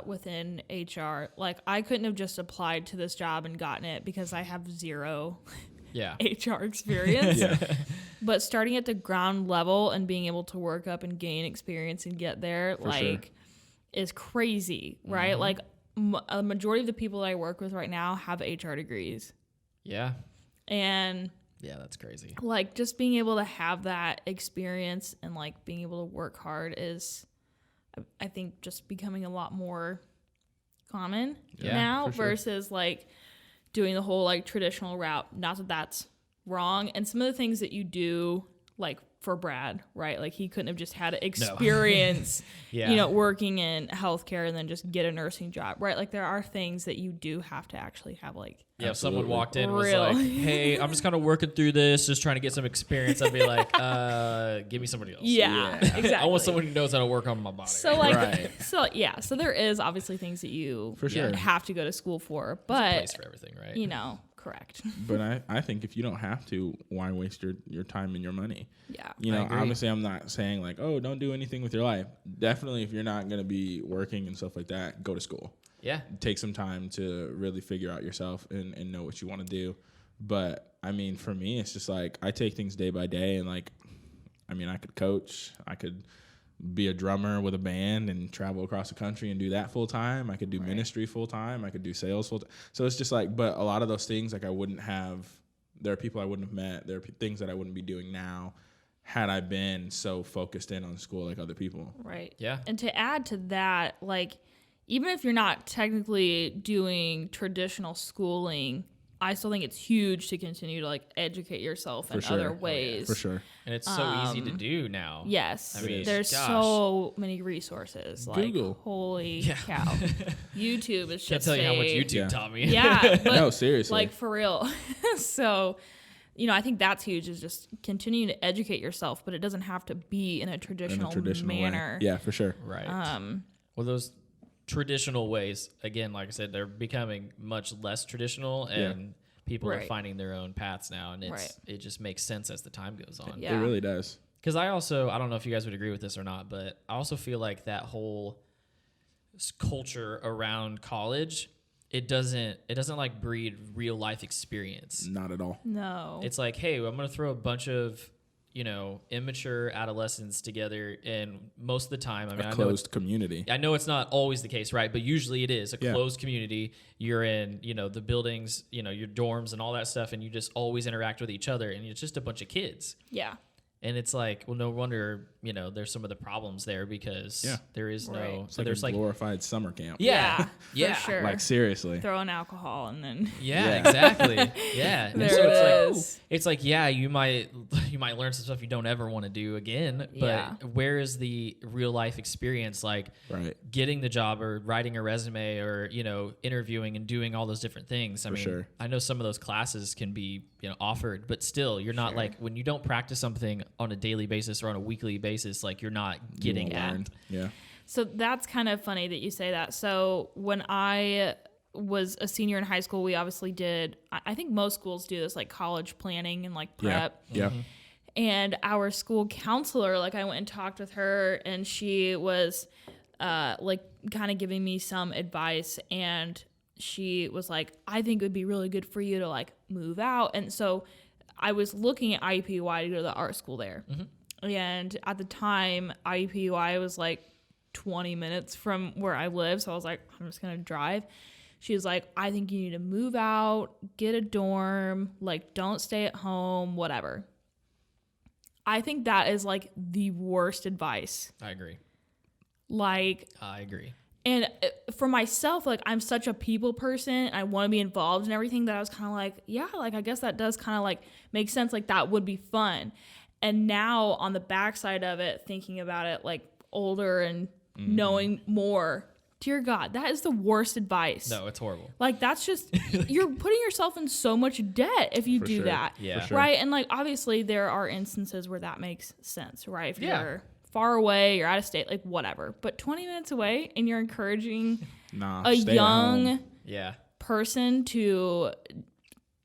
within HR, like I couldn't have just applied to this job and gotten it because I have zero HR experience. But starting at the ground level and being able to work up and gain experience and get there, is crazy, right? Like a majority of the people that I work with right now have HR degrees. Yeah. And yeah, that's crazy. Like just being able to have that experience and like being able to work hard is, I think, just becoming a lot more common now versus like doing the whole like traditional route. Not that that's wrong. And some of the things that you do, like for Brad, right? Like he couldn't have just had experience, working in healthcare and then just get a nursing job, right? Like there are things that you do have to actually have like. Yeah, if someone walked in and was like, hey, I'm just kind of working through this, just trying to get some experience, I'd be like, give me somebody else. Yeah, exactly. I want someone who knows how to work on my body. So like, so there is obviously things that you have to go to school for, but there's a place for everything, right? Correct. But I think if you don't have to, why waste your time and your money? Yeah. Obviously I'm not saying like, oh, don't do anything with your life. Definitely if you're not going to be working and stuff like that, go to school. Yeah. Take some time to really figure out yourself and know what you want to do. But I mean, for me, it's just like I take things day by day, and like, I mean, I could coach, I could be a drummer with a band and travel across the country and do that full time. I could do ministry full time. I could do sales full time. So it's just like, but a lot of those things, like there are people I wouldn't have met. There are things that I wouldn't be doing now had I been so focused in on school like other people. Right. Yeah. And to add to that, like, even if you're not technically doing traditional schooling, I still think it's huge to continue to like educate yourself in other ways. For sure. And it's so easy to do now. Yes. I mean, there's so many resources. Google. Like, holy cow. YouTube is just Can't tell you how much YouTube taught me. Yeah. But no, seriously. Like for real. So, I think that's huge, is just continuing to educate yourself, but it doesn't have to be in a traditional manner. Way. Yeah, for sure. Right. Well, those traditional ways, again, like I said, they're becoming much less traditional, and people are finding their own paths now, and it just makes sense as the time goes on. It really does. Because I don't know if you guys would agree with this or not, but I also feel like that whole culture around college, it doesn't like breed real life experience. Not at all. No. It's like, hey, I'm going to throw a bunch of immature adolescents together, and most of the time, I mean, closed community. I know it's not always the case, right? But usually it is a closed community. You're in, the buildings, your dorms and all that stuff, and you just always interact with each other, and it's just a bunch of kids. Yeah. And it's like, well, no wonder, there's some of the problems there, because there is no. It's like there's a glorified summer camp. Yeah. For sure. Like seriously. Throwing alcohol and then. Yeah. Exactly. Yeah. There so it is. It's like, you might learn some stuff you don't ever want to do again, but where is the real life experience? Like getting the job or writing a resume or, interviewing and doing all those different things. I mean, I know some of those classes can be, offered, but still you're not like, when you don't practice something on a daily basis or on a weekly basis, like you're not getting at. Yeah. So that's kind of funny that you say that. So when I was a senior in high school, we obviously did, I think most schools do this, like college planning and like prep. Yeah. Mm-hmm. And our school counselor, like I went and talked with her, and she was like kind of giving me some advice, and she was like, I think it would be really good for you to like move out. And so I was looking at IUPUI to go to the art school there. Mm-hmm. And at the time, IUPUI was like 20 minutes from where I live. So I was like, I'm just going to drive. She was like, I think you need to move out, get a dorm, like don't stay at home, whatever. I think that is like the worst advice. I agree. Like, I agree. And for myself, like, I'm such a people person. I want to be involved in everything that I was kind of like, yeah, like, I guess that does kind of like make sense. Like, that would be fun. And now on the backside of it, thinking about it, like, older and knowing more, dear God, that is the worst advice. No, it's horrible. Like, that's just, you're putting yourself in so much debt if you do sure. that. Yeah. For sure. Right? And, like, obviously there are instances where that makes sense, right? If Yeah. you're far away, you're out of state, like, whatever. But 20 minutes away and you're encouraging a stay at young home. Yeah. person to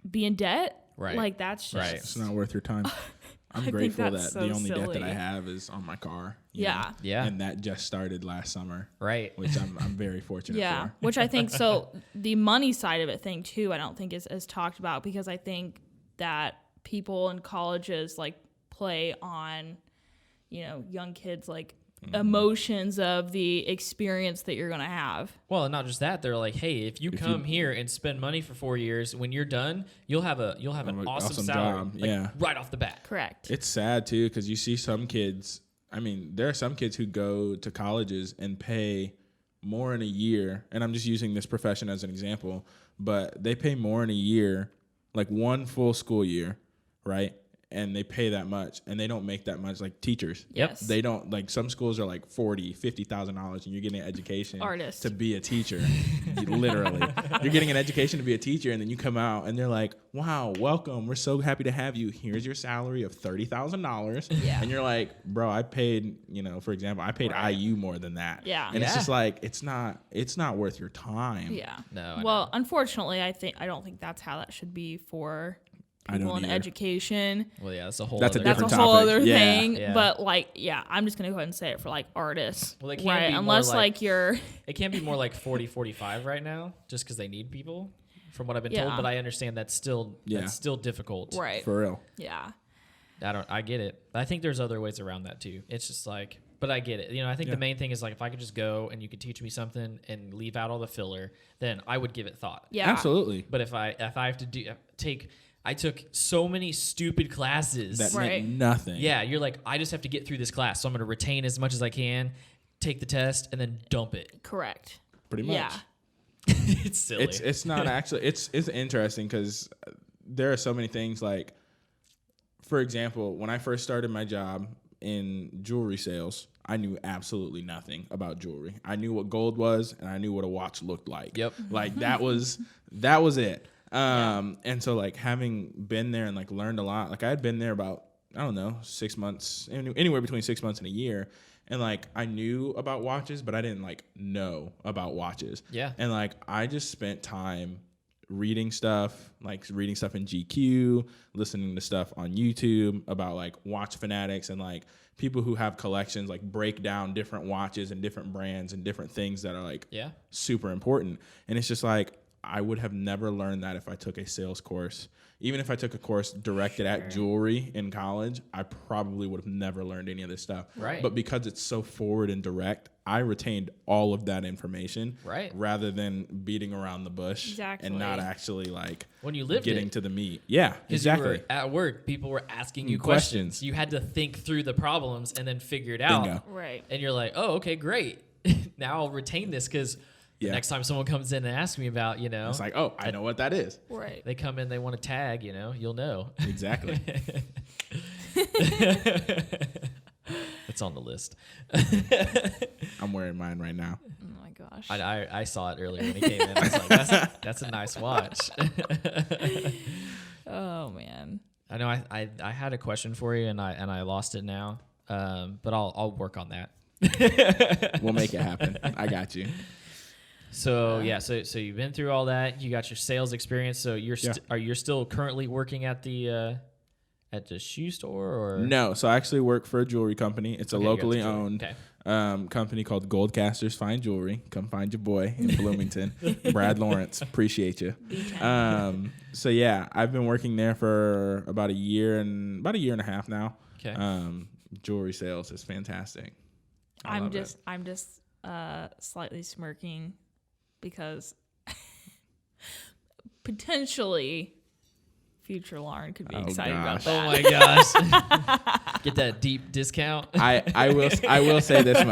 be in debt, Right. like, that's just... Right. It's not worth your time. I'm think grateful that that's so the only debt that silly. I have is on my car. you Yeah. know? Yeah. And that just started last summer, Right. which I'm very fortunate Yeah, for. which I think, so the money side of it thing too, I don't think is talked about, because I think that people in colleges like play on, you know, young kids like emotions of the experience that you're gonna have. Well, and not just that, they're like, hey, if you come here and spend money for 4 years, when you're done, you'll have an awesome salary, job. like, Yeah. right off the bat. Correct. It's sad too, because you see some kids. I mean, there are some kids who go to colleges and pay more in a year, and I'm just using this profession as an example, but they pay more in a year, like one full school year, right? And they pay that much, and they don't make that much, like teachers. Yes. They don't, like, some schools are like $40,000-$50,000, and you're getting an education Artist. to be a teacher. Literally. You're getting an education to be a teacher, and then you come out and they're like, wow, welcome. We're so happy to have you. Here's your salary of $30,000. Yeah. And you're like, bro, I paid, you know, for example, I paid IU more than that. Yeah. And it's Yeah. just like, it's not worth your time. Yeah. No, I Well, unfortunately, I don't think that's how that should be for I don't people in either. education. Well, yeah, that's a whole That's a other That's a different whole topic. other Yeah. thing. Yeah. But like, yeah, I'm just gonna go ahead and say it for like artists. Well, they can right? be more Unless like- like you're It can be more like 40, 45 right now, just because they need people, from what I've been Yeah. told. But I understand that's still difficult. right. For real. Yeah. I get it. I think there's other ways around that too. It's just like, but I get it. You know, I think Yeah. the main thing is like, if I could just go and you could teach me something and leave out all the filler, then I would give it thought. Yeah. Absolutely. But if I have to I took so many stupid classes. That Right. meant nothing. Yeah, you're like, I just have to get through this class, so I'm going to retain as much as I can, take the test, and then dump it. Correct. Pretty much. Yeah. It's silly. It's not actually, it's interesting because there are so many things, like, for example, when I first started my job in jewelry sales, I knew absolutely nothing about jewelry. I knew what gold was, and I knew what a watch looked like. Yep. Like that was it. And so, like, having been there and like learned a lot, like I had been there about, I don't know, 6 months, anywhere between 6 months and a year. And like, I knew about watches, but I didn't like know about watches. Yeah. And like, I just spent time reading stuff in GQ, listening to stuff on YouTube about like watch fanatics and like people who have collections, like break down different watches and different brands and different things that are like super important. And it's just like, I would have never learned that if I took a sales course. Even if I took a course directed at jewelry in college, I probably would have never learned any of this stuff. Right. But because it's so forward and direct, I retained all of that information. Right. Rather than beating around the bush Exactly. and not actually like When you lived getting it. to the meat. Yeah, 'Cause exactly. you were at work, people were asking you Questions. questions. You had to think through the problems and then figure it out. Bingo. Right. And you're like, oh, okay, great. Now I'll retain this because the next time someone comes in and asks me about, you know, It's like, oh, I know what that is. Right. they come in, they want to tag, you know, you'll know. Exactly. It's on the list. I'm wearing mine right now. Oh my gosh. I saw it earlier when he came in. I was like, that's a nice watch. Oh man. I know I had a question for you and I lost it now. But I'll work on that. We'll make it happen. I got you. So so you've been through all that. You got your sales experience. So you're still currently working at the shoe store or No, so I actually work for a jewelry company. It's a Okay, you got locally the jewelry. owned Okay. company called Goldcasters Fine Jewelry. Come find your boy in Bloomington. Brad Lawrence, appreciate you. So yeah, I've been working there for about a year and a half now. Okay. Jewelry sales is fantastic. I'm just slightly smirking because potentially future Lauren could be Oh, excited about gosh. that. Oh my gosh. Get that deep discount. I will say this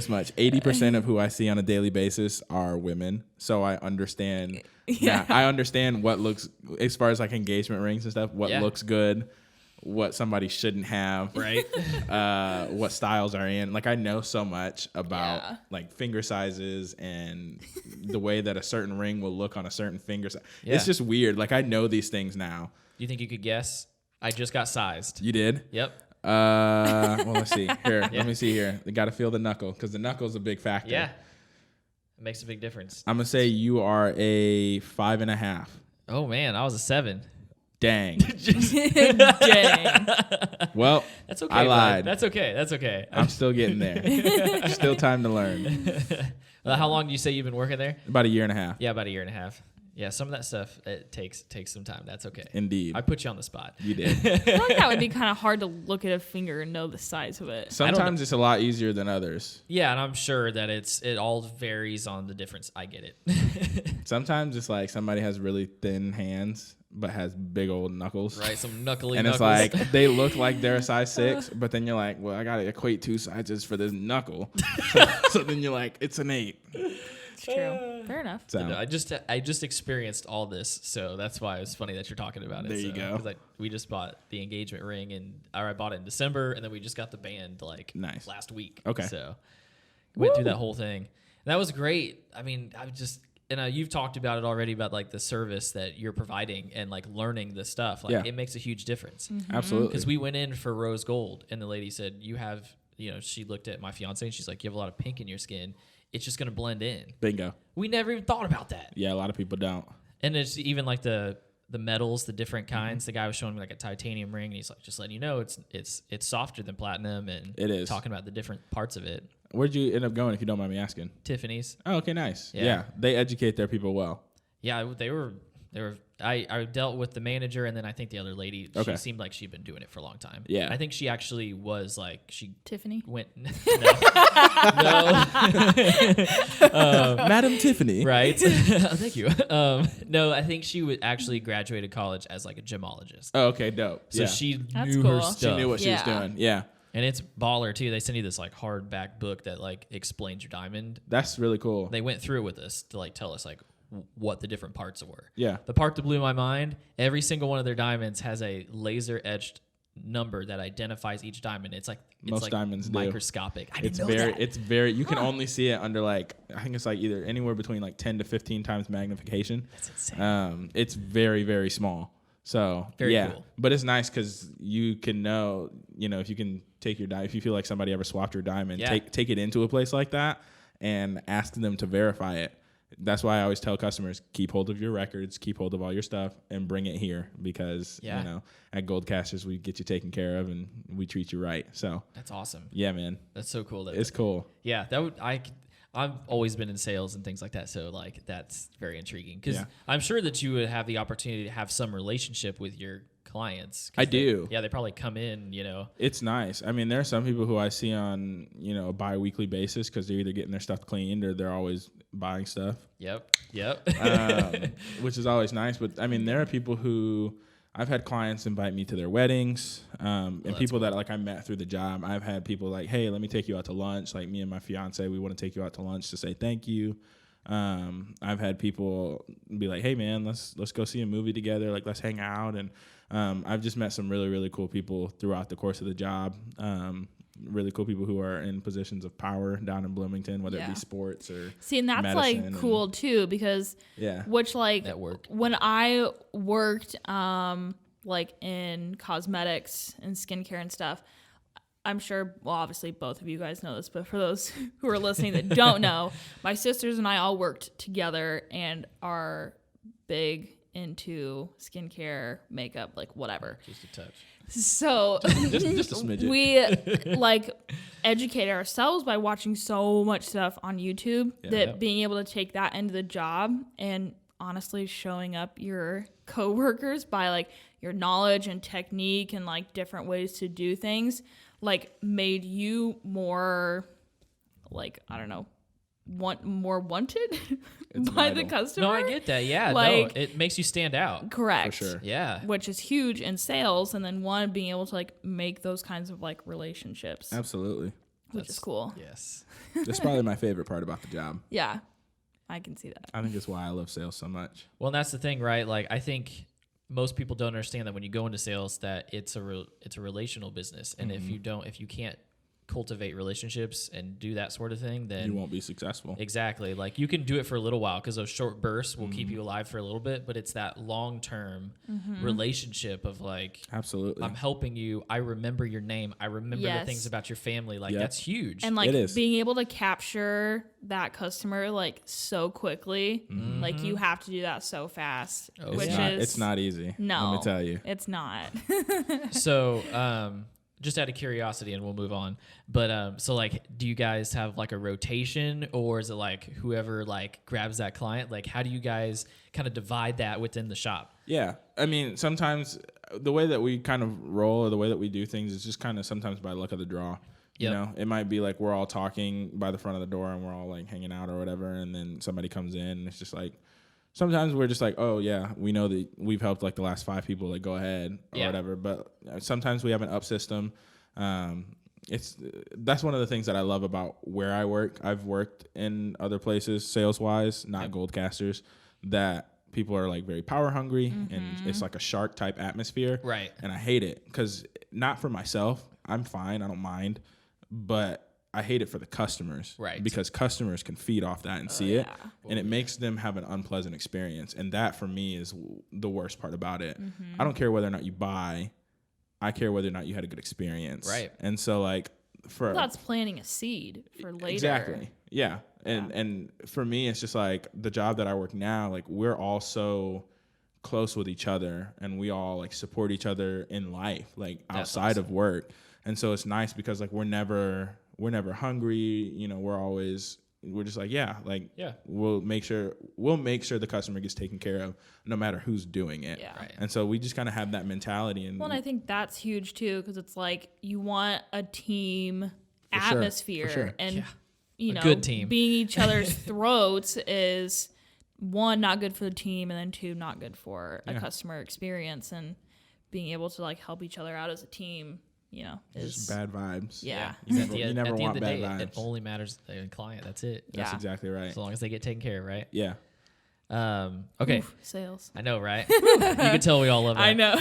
much. 80% of who I see on a daily basis are women. So I understand. Yeah. I understand what looks, as far as like engagement rings and stuff, what Yeah. looks good, what somebody shouldn't have, Right. what styles are in. Like I know so much about Yeah. like finger sizes and the way that a certain ring will look on a certain finger size. Yeah. It's just weird. Like I know these things now. You think you could guess? I just got sized. You did? Yep. Well, let's see. Here, let me see here. They got to feel the knuckle because the knuckle's a big factor. Yeah. It makes a big difference. I'm gonna say you are a 5.5. Oh man, I was a 7. Dang. Dang. Well, That's okay. I bud. lied. That's okay. That's okay. I'm still getting there. Still time to learn. How long do you say you've been working there? About a year and a half. Yeah, about a year and a half. Yeah, some of that stuff it takes some time. That's okay. Indeed. I put you on the spot. You did. I feel like that would be kind of hard to look at a finger and know the size of it. Sometimes it's a lot easier than others. Yeah, and I'm sure that it all varies on the difference. I get it. Sometimes it's like somebody has really thin hands but has big old knuckles. Right, some knuckly And knuckles. it's like they look like they're a size 6, but then you're like, well, I gotta equate 2 sizes for this knuckle. So then you're like, it's an 8. It's true. Fair enough. So I just experienced all this, so that's why it's funny that you're talking about it. There you go. Because we just bought the engagement ring, or I bought it in December, and then we just got the band like Nice. last week. Okay. So went through that whole thing. And that was great. I mean, you've talked about it already about like the service that you're providing and like learning the stuff. Like it makes a huge difference. absolutely. Because we went in for rose gold, and the lady said, she looked at my fiance and she's like, you have a lot of pink in your skin. It's just going to blend in. Bingo. We never even thought about that. Yeah, a lot of people don't. And it's even like the metals, the different kinds. The guy was showing me like a titanium ring, and he's like, just letting you know it's softer than platinum, and It is. talking about the different parts of it. Where'd you end up going, if you don't mind me asking? Tiffany's. Oh, okay, nice. Yeah. Yeah, they educate their people well. Yeah, they were. I dealt with the manager, and then I think the other lady. Okay. She seemed like she'd been doing it for a long time. Yeah. I think she actually was like she Tiffany. went. No. Madam Tiffany. Right. Thank you. No, I think she would actually graduated college as like a gemologist. Oh, okay, dope. So yeah. she That's knew cool. her She stuff. She knew what she was Yeah. doing. Yeah, And it's baller too. They send you this like hardback book that like explains your diamond. that's really cool. They went through it with us to like tell us like what the different parts were. Yeah. The part that blew my mind, every single one of their diamonds has a laser etched number that identifies each diamond. It's like Most diamonds do. microscopic. I didn't It's know very, that. it's very. You can only see it under like, I think it's like either anywhere between like 10 to 15 times magnification. That's insane. It's very, very small. So Very yeah, cool. but it's nice because you can know, if you can take your diamond, if you feel like somebody ever swapped your diamond, Yeah. take it into a place like that and ask them to verify it. That's why I always tell customers, keep hold of your records, keep hold of all your stuff, and bring it here because, at Gold Cashers, we get you taken care of and we treat you right. So, That's awesome. yeah, man, That's so cool. it's cool. Yeah, I've always been in sales and things like that, so like that's very intriguing because Yeah. I'm sure that you would have the opportunity to have some relationship with your clients. 'Cause I do. They probably come in, It's nice. I mean, there are some people who I see on, a bi-weekly basis because they're either getting their stuff cleaned or they're always buying stuff. Yep. Which is always nice. But I mean, there are people who I've had clients invite me to their weddings, and people that like I met through the job. I've had people like, hey, let me take you out to lunch. Like me and my fiance, we want to take you out to lunch to say thank you. I've had people be like, hey man, let's go see a movie together. Like let's hang out. And I've just met some really, really cool people throughout the course of the job. Really cool people who are in positions of power down in Bloomington, whether it be sports or See, and that's like cool too because which like Network. when I worked like in cosmetics and skincare and stuff, I'm sure, well, obviously both of you guys know this, but for those who are listening that don't know, my sisters and I all worked together and are big into skincare, makeup, like whatever. Just a touch. So just a smidget. we like educate ourselves by watching so much stuff on YouTube that being able to take that into the job and honestly showing up your coworkers by like your knowledge and technique and like different ways to do things like made you more like, I don't know, more wanted It's by the vital. customer. No, I get that. Yeah, Like- no, it makes you stand out. Correct. For sure. Yeah. Which is huge in sales, and then one being able to like make those kinds of like relationships, Absolutely. which is cool. Yes. That's probably my favorite part about the job. Yeah, I can see that. I think it's why I love sales so much. Well, and that's the thing, right? Like, I think most people don't understand that when you go into sales, that it's a relational business, and if you can't cultivate relationships and do that sort of thing, then You won't be successful. exactly, like you can do it for a little while because those short bursts will keep you alive for a little bit, but it's that long-term relationship of like, Absolutely. I'm helping you. I remember your name. I remember the Yes. things about your family. Like Yep. that's huge. And like It is. being able to capture that customer like so quickly, like you have to do that so fast, Oh, which yeah. is It's not easy. no, Let me tell you. it's not. So, just out of curiosity, and we'll move on. But so, like, do you guys have like a rotation, or is it like whoever like grabs that client? Like, how do you guys kind of divide that within the shop? Yeah. I mean, sometimes the way that we kind of roll or the way that we do things is just kind of sometimes by luck of the draw. You Yep. know, it might be like we're all talking by the front of the door and we're all like hanging out or whatever. And then somebody comes in and it's just like, sometimes we're just like, oh yeah, we know that we've helped like the last 5 people, like go ahead or Yeah. whatever. But sometimes we have an up system. That's one of the things that I love about where I work. I've worked in other places sales wise, not Goldcasters, that people are like very power hungry and it's like a shark type atmosphere. Right. And I hate it because not for myself, I'm fine, I don't mind, but I hate it for the customers. Right. Because customers can feed off that and see it, and it makes them have an unpleasant experience. And that for me is the worst part about it. I don't care whether or not you buy. I care whether or not you had a good experience. Right. And so like for That's planting a seed for later. Exactly. Yeah. And for me, it's just like the job that I work now, like we're all so close with each other and we all like support each other in life, like That's outside of work. And so it's nice because like we're never hungry, you know, we're just like, we'll make sure the customer gets taken care of no matter who's doing it. Yeah. Right. And so we just kind of have that mentality. And Well, and I think that's huge too, because it's like you want a team For sure, atmosphere, for sure. and you A know, good team. being each other's throats is 1, not good for the team, and then 2, not good for a customer experience. And being able to like help each other out as a team, you know, is just bad vibes. yeah. You At the never end of want the bad day, vibes. it only matters the client. That's it. That's Yeah. exactly right. As long as they get taken care of, right? Yeah. Okay. Oof, sales. I know, right? You can tell we all love that. I know.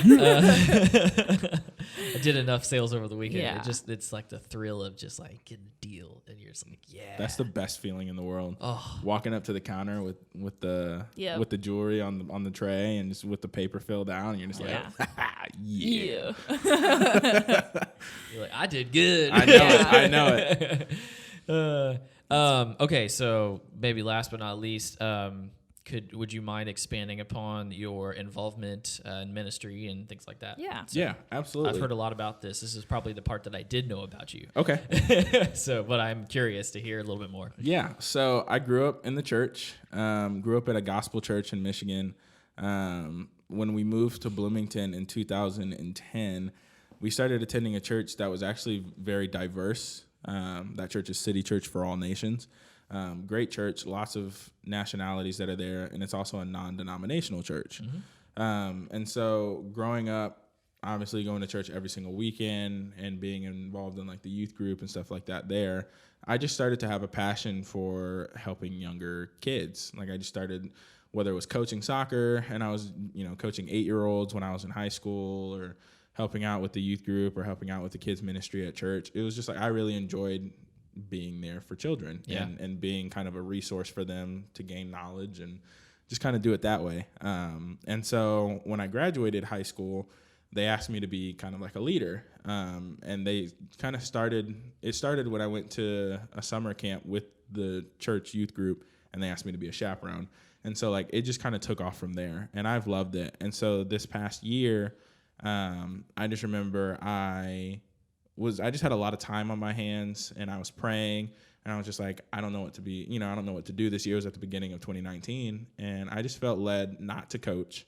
I did enough sales over the weekend. Yeah. It's like the thrill of just like getting a deal, and you're just like, yeah. That's the best feeling in the world. Oh. Walking up to the counter with the jewelry on the tray and just with the paper filled out, and you're just Yeah. like, yeah. You're like, I did good. I know it. I know it. Okay, so maybe last but not least, would you mind expanding upon your involvement in ministry and things like that? Yeah. Yeah, absolutely. I've heard a lot about this. This is probably the part that I did know about you. Okay. But I'm curious to hear a little bit more. Yeah. So I grew up in the church, grew up at a gospel church in Michigan. When we moved to Bloomington in 2010, we started attending a church that was actually very diverse. That church is City Church for All Nations. Great church, lots of nationalities that are there, and it's also a non-denominational church. And so growing up, obviously going to church every single weekend and being involved in like the youth group and stuff like that there, I just started to have a passion for helping younger kids. Like I just started, whether it was coaching soccer and I was, coaching 8-year-olds when I was in high school, or helping out with the youth group or helping out with the kids ministry at church. It was just like I really enjoyed being there for children and being kind of a resource for them to gain knowledge and just kind of do it that way. And so when I graduated high school, they asked me to be kind of like a leader. And they kind of started when I went to a summer camp with the church youth group, and they asked me to be a chaperone. And so like it just kind of took off from there, and I've loved it. And so this past year, I just remember I just had a lot of time on my hands, and I was praying, and I was just like, I don't know what to be, I don't know what to do. This year was at the beginning of 2019, and I just felt led not to coach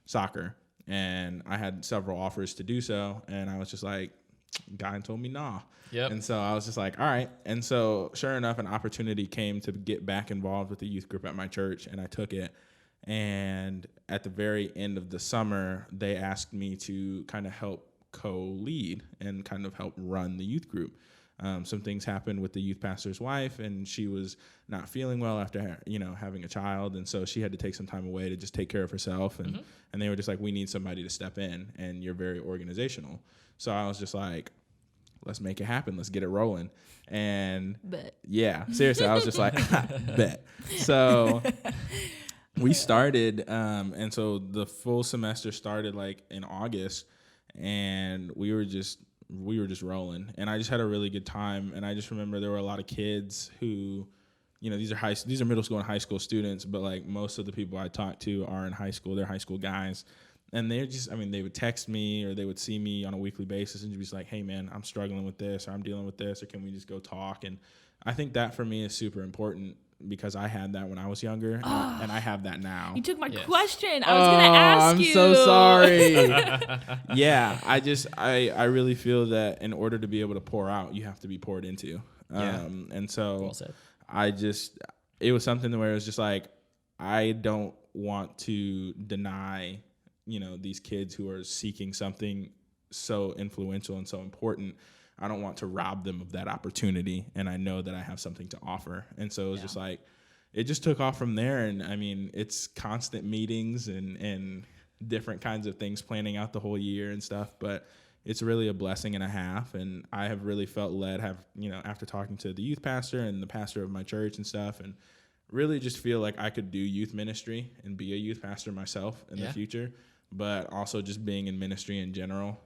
soccer. And I had several offers to do so, and I was just like, guy told me nah. Yep. And so I was just like, all right. And so sure enough, an opportunity came to get back involved with the youth group at my church, and I took it. And at the very end of the summer, they asked me to kind of help co-lead and kind of help run the youth group. Some things happened with the youth pastor's wife, and she was not feeling well after, having a child. And so she had to take some time away to just take care of herself. And, and they were just like, we need somebody to step in, and you're very organizational. So I was just like, let's make it happen. Let's get it rolling. And yeah, seriously, I was just like, bet. So we started, and so the full semester started like in August, and we were just rolling, and I just had a really good time. And I just remember there were a lot of kids who, these are middle school and high school students, but like most of the people I talked to are in high school. They're high school guys. And they're just, they would text me, or they would see me on a weekly basis and just be like, hey man, I'm struggling with this, or I'm dealing with this, or can we just go talk? And I think that for me is super important, because I had that when I was younger, and I have that now. You took my question. I was going to ask you. I'm so sorry. Yeah, I really feel that in order to be able to pour out, you have to be poured into. And so well said. It was something where it was just like, I don't want to deny, these kids who are seeking something so influential and so important. I don't want to rob them of that opportunity, and I know that I have something to offer. And so it was just like, it just took off from there. And it's constant meetings and different kinds of things, planning out the whole year and stuff, but it's really a blessing and a half. And I have really felt led, after talking to the youth pastor and the pastor of my church and stuff, and really just feel like I could do youth ministry and be a youth pastor myself in the future, but also just being in ministry in general,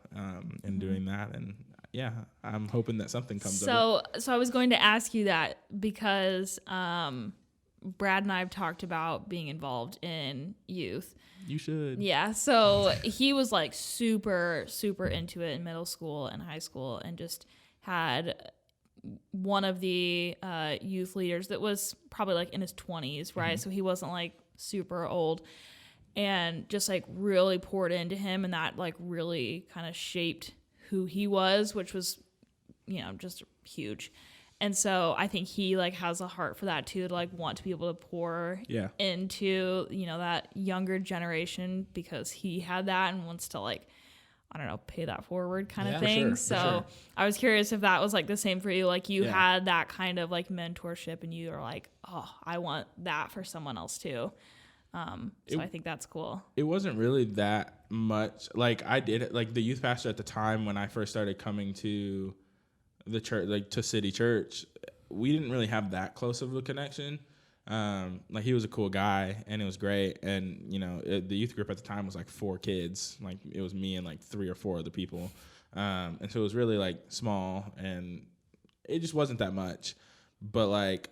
and doing that. And yeah, I'm hoping that something comes of it. So I was going to ask you that because Brad and I have talked about being involved in youth. You should. Yeah. So he was like super, super into it in middle school and high school, and just had one of the youth leaders that was probably like in his 20s, right? So he wasn't like super old, and just like really poured into him, and that like really kind of shaped who he was, which was, just huge. And so I think he like has a heart for that too, to like want to be able to pour into, that younger generation, because he had that and wants to like, I don't know, pay that forward kind of thing. For sure. I was curious if that was like the same for you. Like you had that kind of like mentorship, and you are like, oh, I want that for someone else too. I think that's cool. It wasn't really that much. Like I did it, like the youth pastor at the time when I first started coming to the church, like to City Church, we didn't really have that close of a connection. Like he was a cool guy, and it was great. And, the youth group at the time was like 4 kids. Like it was me and like 3 or 4 other people. And so it was really like small, and it just wasn't that much. But like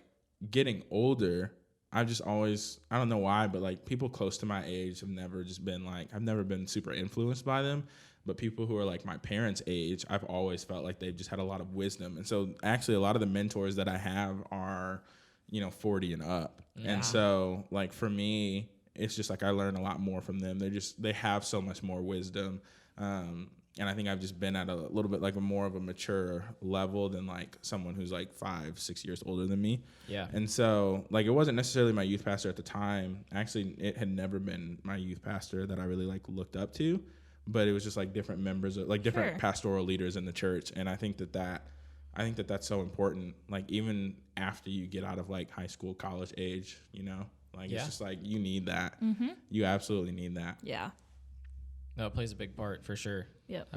getting older, I've just always, I don't know why, but like people close to my age have never just been like, I've never been super influenced by them. But people who are like my parents' age, I've always felt like they've just had a lot of wisdom. And so actually a lot of the mentors that I have are, 40 and up. Yeah. And so like for me, it's just like I learn a lot more from them. They have so much more wisdom. And I think I've just been at a little bit like a more of a mature level than like someone who's like 5-6 years older than me. Yeah. And so like it wasn't necessarily my youth pastor at the time. Actually, it had never been my youth pastor that I really like looked up to, but it was just like different members, like different pastoral leaders in the church. And I think that's so important. Like even after you get out of like high school, college age, it's just like you need that. Mm-hmm. You absolutely need that. Yeah. No, it plays a big part for sure. Yep.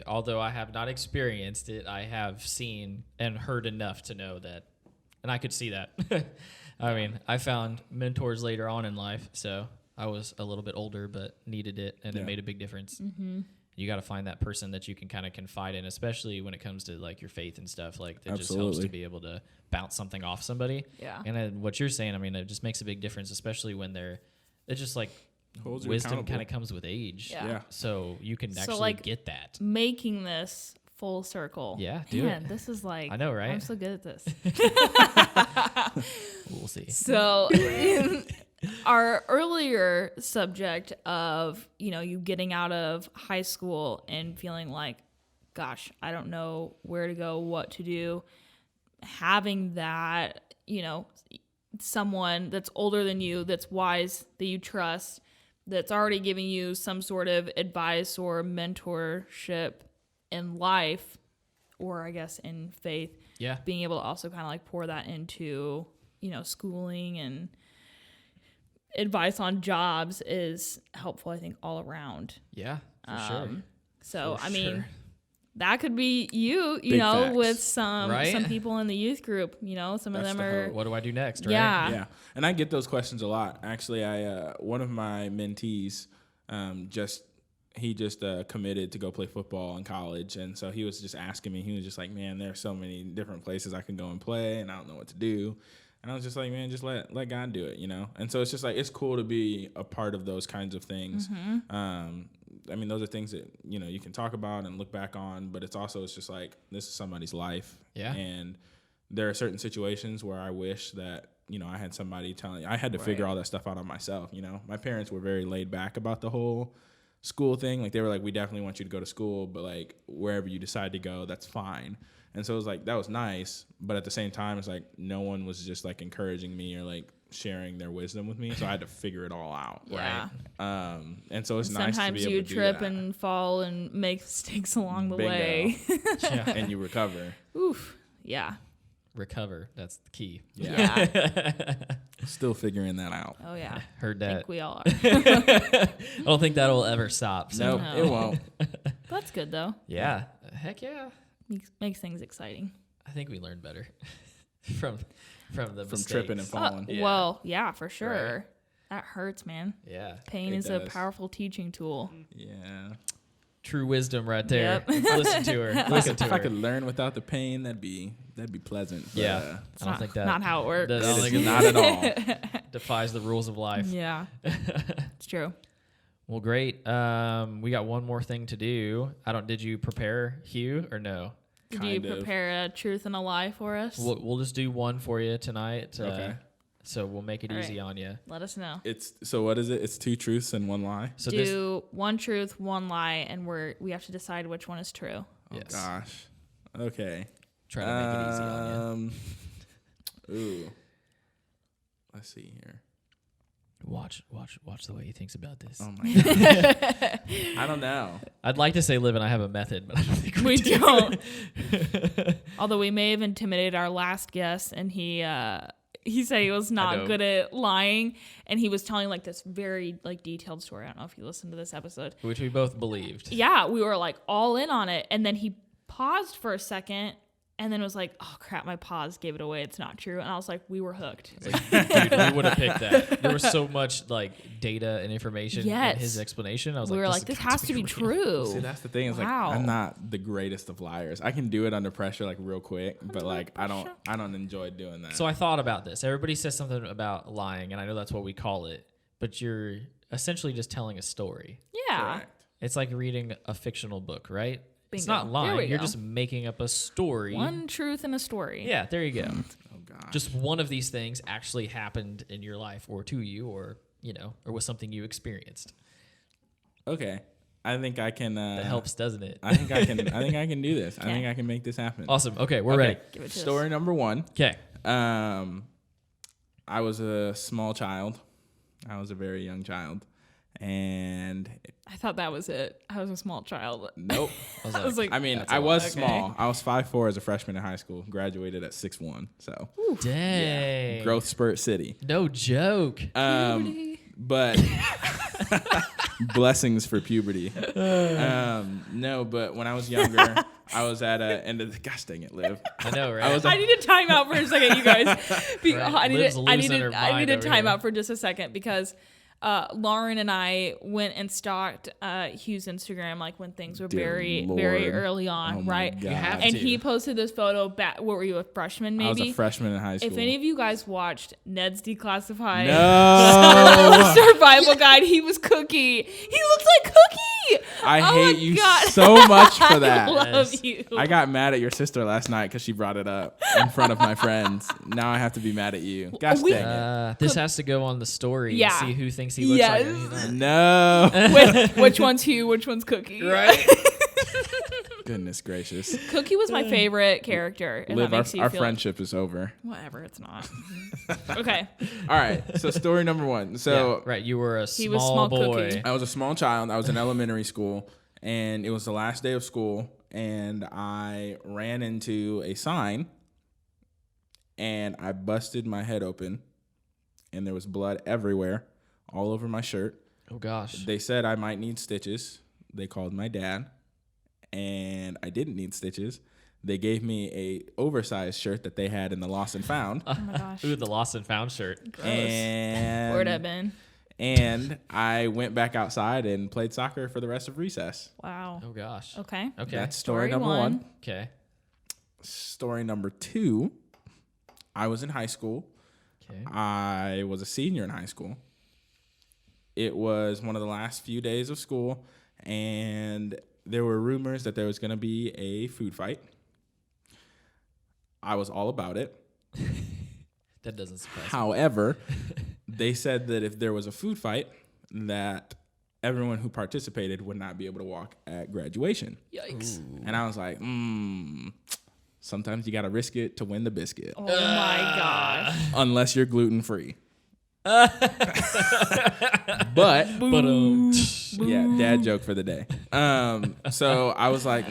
Although I have not experienced it, I have seen and heard enough to know that, and I could see that. I mean, I found mentors later on in life, so I was a little bit older, but needed it, and it made a big difference. Mm-hmm. You got to find that person that you can kind of confide in, especially when it comes to like your faith and stuff. Like that just helps to be able to bounce something off somebody. Yeah. And then what you're saying, I mean, it just makes a big difference, especially when it's just like, wisdom kind of comes with age. Yeah. So you can actually get that. Making this full circle. Yeah, man, this is like, I know, right? I'm so good at this. We'll see. So in our earlier subject of, you getting out of high school and feeling like gosh, I don't know where to go, what to do. Having that, you know, someone that's older than you, that's wise, that you trust, that's already giving you some sort of advice or mentorship in life, or I guess in faith. Yeah. Being able to also kind of like pour that into, you know, schooling and advice on jobs is helpful, I think, all around. Yeah, for sure. So, For I mean, sure. that could be you Big know, facts. with some Right? people in the youth group, you know, some That's of the them are, hope. What do I do next, right? yeah. Yeah, and I get those questions a lot. Actually, one of my mentees he just committed to go play football in college, and so he was just asking me. He was just like, "Man, there are so many different places I can go and play, and I don't know what to do." And I was just like, "Man, just let God do it," you know. And so it's just like it's cool to be a part of those kinds of things. I mean, those are things that, you know, you can talk about and look back on, but it's just like this is somebody's life. Yeah. And there are certain situations where I wish that, you know, I had somebody telling. I had to figure all that stuff out on myself. You know, my parents were very laid back about the whole school thing. Like, they were like, we definitely want you to go to school, but like wherever you decide to go, that's fine. And so it was like, that was nice, but at the same time, it's like no one was just like encouraging me or like sharing their wisdom with me. So I had to figure it all out. Yeah. Right. And so it's nice to Sometimes be able you to do trip that. and fall and make mistakes along the Bingo. way. And you recover. Oof. Yeah. Recover. That's the key. Yeah. Still figuring that out. Oh, yeah. Heard I that. think we all are. I don't think that'll ever stop. So. Nope, No. it won't. That's good, though. Yeah. Heck yeah. Makes things exciting. I think we learned better from the From tripping and mistakes. falling. Yeah. Well, yeah, for sure. Right. That hurts, man. Yeah. Pain It is a does. powerful teaching tool. Yeah. True wisdom right there. Yep. Listen to her. Listen to If I her. could learn without the pain, that'd be pleasant. But, Yeah. I don't think that. Not how it works. I don't it think is it not at all. defies the rules of life. Yeah. It's true. Well, great. We got one more thing to do. Did you prepare, Hugh, or no? Did you Kind of. prepare a truth and a lie for us? We'll just do one for you tonight. Okay. So we'll make it All easy right. on you. Let us know. So what is it? It's 2 truths and 1 lie. So Do one truth, one lie, and we have to decide which one is true. Oh Yes. gosh. Okay. try to make it easy on you. Ooh. Let's see here. Watch the way he thinks about this. Oh my god. I don't know. I'd like to say Liv and I have a method, but I don't think We do. don't. Although we may have intimidated our last guest, and he said he was I know. not good at lying, and he was telling like this very like detailed story. I don't know if you listened to this episode. Which we both believed. Yeah, we were like all in on it, and then he paused for a second, and then was like, "Oh crap, my pause gave it away. It's not true." And I was like, "We were hooked." Dude, we would have picked that. There was so much like data and information Yes. in his explanation. I was We were like, this "This has to be real." true." See, that's the thing. Is Wow. like I'm not the greatest of liars. I can do it under pressure like real quick, but like I don't enjoy doing that. So I thought about this. Everybody says something about lying, and I know that's what we call it, but you're essentially just telling a story. Yeah. Correct. It's like reading a fictional book, right? It's Bingo. not There lying. we You're go. just making up a story. One truth and a story. Yeah, there you go. Oh gosh. Just one of these things actually happened in your life or to you or, or was something you experienced. Okay. I think I can. That helps, doesn't it? I think I can. I think I can do this. I Okay. think I can make this happen. Awesome. Okay, we're Okay. ready. Give it to Story number 1. Okay. I was a small child. I was a very young child, and I thought that was it. I was a small child. nope. I was like, I mean, That's I a was lot. small. I was 5'4" as a freshman in high school. Graduated at 6'1". So Dang. growth spurt city. No joke. But blessings for puberty. No, but when I was younger, I was at gosh dang it, Liv. I know, right? I was I need a timeout for a second, you guys. Right. I Liv's need losing her a mind over timeout here. for just a second because Lauren and I went and stalked Hugh's Instagram like when things were Dear very Lord. early on, Oh my right? God. You have And to. he posted this photo back. What were you, a freshman maybe? I was a freshman in high school. If any of you guys watched Ned's Declassified no, Survival Guide, he was Cookie. He looks like Cookie. I Oh hate my you God. so much for that. I love Yes. you. I got mad at your sister last night because she brought it up in front of my friends. Now I have to be mad at you. Gosh We- dang it. This has to go on the story Yeah. and see who thinks he looks like her. Yes. No. Which one's Hugh? Which one's Cookie? Right? Goodness gracious. Cookie was my favorite character. If Liv, that makes you our feel friendship is over. whatever, it's not. Okay. All right. So story number 1. So right, you were a He was small small boy. Cookie. I was a small child. I was in elementary school, and it was the last day of school, and I ran into a sign, and I busted my head open, and there was blood everywhere, all over my shirt. Oh gosh. They said I might need stitches. They called my dad, and I didn't need stitches. They gave me a oversized shirt that they had in the Lost and Found. Oh my gosh. Ooh, the lost and found shirt. Gross. And Where'd I been? and I went back outside and played soccer for the rest of recess. Wow. Oh gosh. Okay. Okay. That's story Story number 1. Okay. Story number 2, I was in high school. Okay. I was a senior in high school. It was one of the last few days of school, and there were rumors that there was going to be a food fight. I was all about it. That doesn't surprise me. However, they said that if there was a food fight, that everyone who participated would not be able to walk at graduation. Yikes. And I was like, sometimes you got to risk it to win the biscuit. Oh my gosh. Unless you're gluten-free. But yeah, dad joke for the day. So I was like, I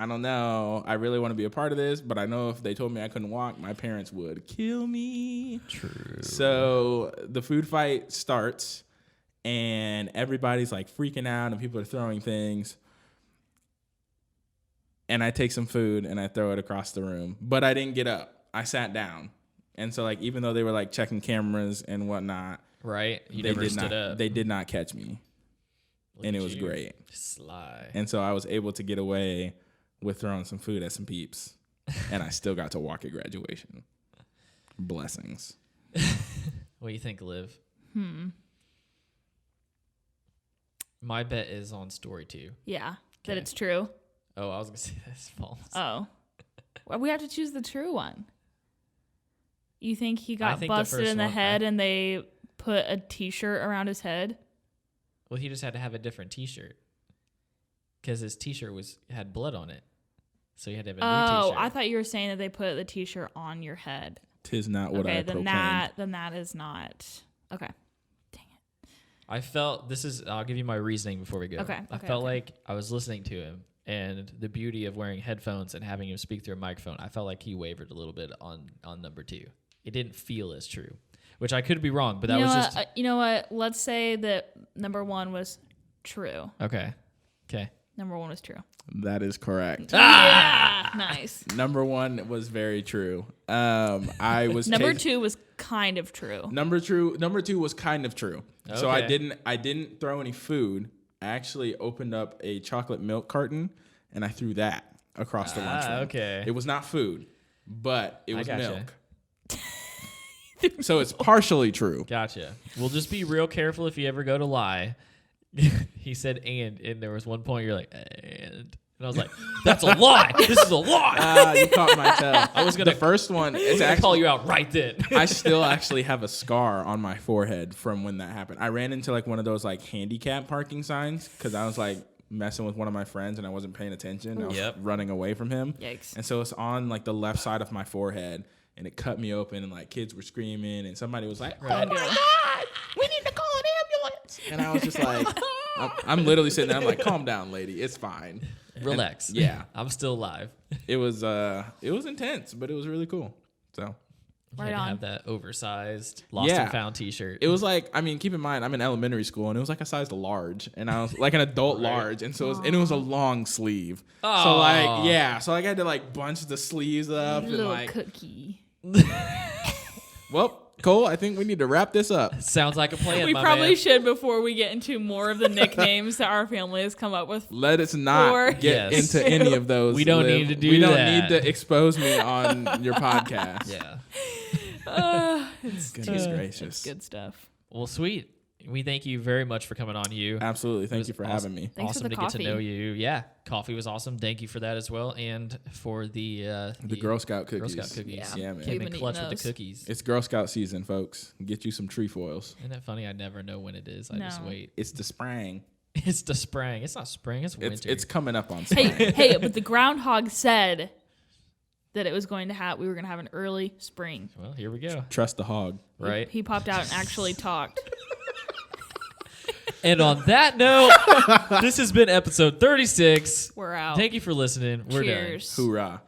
don't know. I really want to be a part of this, but I know if they told me I couldn't walk, my parents would kill me. True. So the food fight starts, and everybody's like freaking out, and people are throwing things. And I take some food and I throw it across the room, but I didn't get up. I sat down. And so, like, even though they were like checking cameras and whatnot, Right? You they never did stood not. up. They did not catch me, Look and at it was you. great. Sly. And so I was able to get away with throwing some food at some peeps, and I still got to walk at graduation. Blessings. What do you think, Liv? My bet is on story 2. Yeah. That Okay. it's true. Oh, I was gonna say that's false. Oh. Well, we have to choose the true one. You think he got think the busted first in the one, head and they put a t-shirt around his head? Well, he just had to have a different T-shirt because his T-shirt had blood on it, so he had to have a new Oh, T-shirt. I thought you were saying that they put the t-shirt on your head. 'Tis not what I Okay, then proclaimed. that is not. Okay. I felt I'll give you my reasoning before we go. Okay, I okay, felt okay. like I was listening to him, and the beauty of wearing headphones and having him speak through a microphone. I felt like he wavered a little bit on number 2. It didn't feel as true, which I could be wrong, but that was just you know what? Let's say that number 1 was true. okay. Okay. Number 1 was true. That is correct. Yeah, nice. Number 1 was very true. I was Number chas- 2 was kind of true. Number 2 was kind of true. So I Okay. didn't throw any food. I actually opened up a chocolate milk carton and I threw that across the lunchroom. Okay. It was not food, but it was gotcha. milk. So it's partially true. Gotcha. We'll just be real careful if you ever go to lie. He said and there was one point you're like and I was like, that's a lie. This is a lie. You caught my tail. I was gonna The first one is call actually. you out right then. I still actually have a scar on my forehead from when that happened. I ran into like one of those like handicap parking signs because I was like messing with one of my friends and I wasn't paying attention. I was Yep. running away from him. Yikes. And so it's on like the left side of my forehead and it cut me open and like kids were screaming and somebody was like, Right. "Oh my God, we need to call an ambulance." And I was just like, I'm literally sitting there. I'm like, "Calm down, lady. It's fine." Relax. And, yeah. I'm still alive. It was intense, but it was really cool. So You Right had to on. have that oversized lost Yeah. and found T-shirt. it was like, I mean, keep in mind, I'm in elementary school, and it was like a size large, and I was like an adult large, and so it was a long sleeve. So Aw. like, yeah, so like I had to like bunch the sleeves up and Little like, cookie. well, Cole, I think we need to wrap this up. Sounds like a plan. We my probably man. should before we get into more of the nicknames that our family has come up with. Let us not Or- get Yes. into any of those. We don't Liv. need to do We don't that. need to expose me on your podcast. Yeah. It's Goodness gracious. good stuff. Well, sweet. We thank you very much for coming on, you. Absolutely. It Thank was you for awesome. having me. Thanks awesome for the to get to know coffee. you. Yeah, coffee was awesome. Thank you for that as well, and for the Girl Scout cookies. Girl Scout cookies. Yeah. Yeah, man. Came We've in been clutch eating with the those. cookies. It's Girl Scout season, folks. Get you some trefoils. Isn't that funny? I never know when it is. I just No. wait. It's the spring. It's the spring. It's not spring. It's winter. It's coming up on spring. Hey, but the groundhog said that it was going to have. We were going to have an early spring. Well, here we go. Trust the hog. Right. He popped out and actually talked. And on that note, this has been episode 36. We're out. Thank you for listening. We're done. Cheers. Hoorah.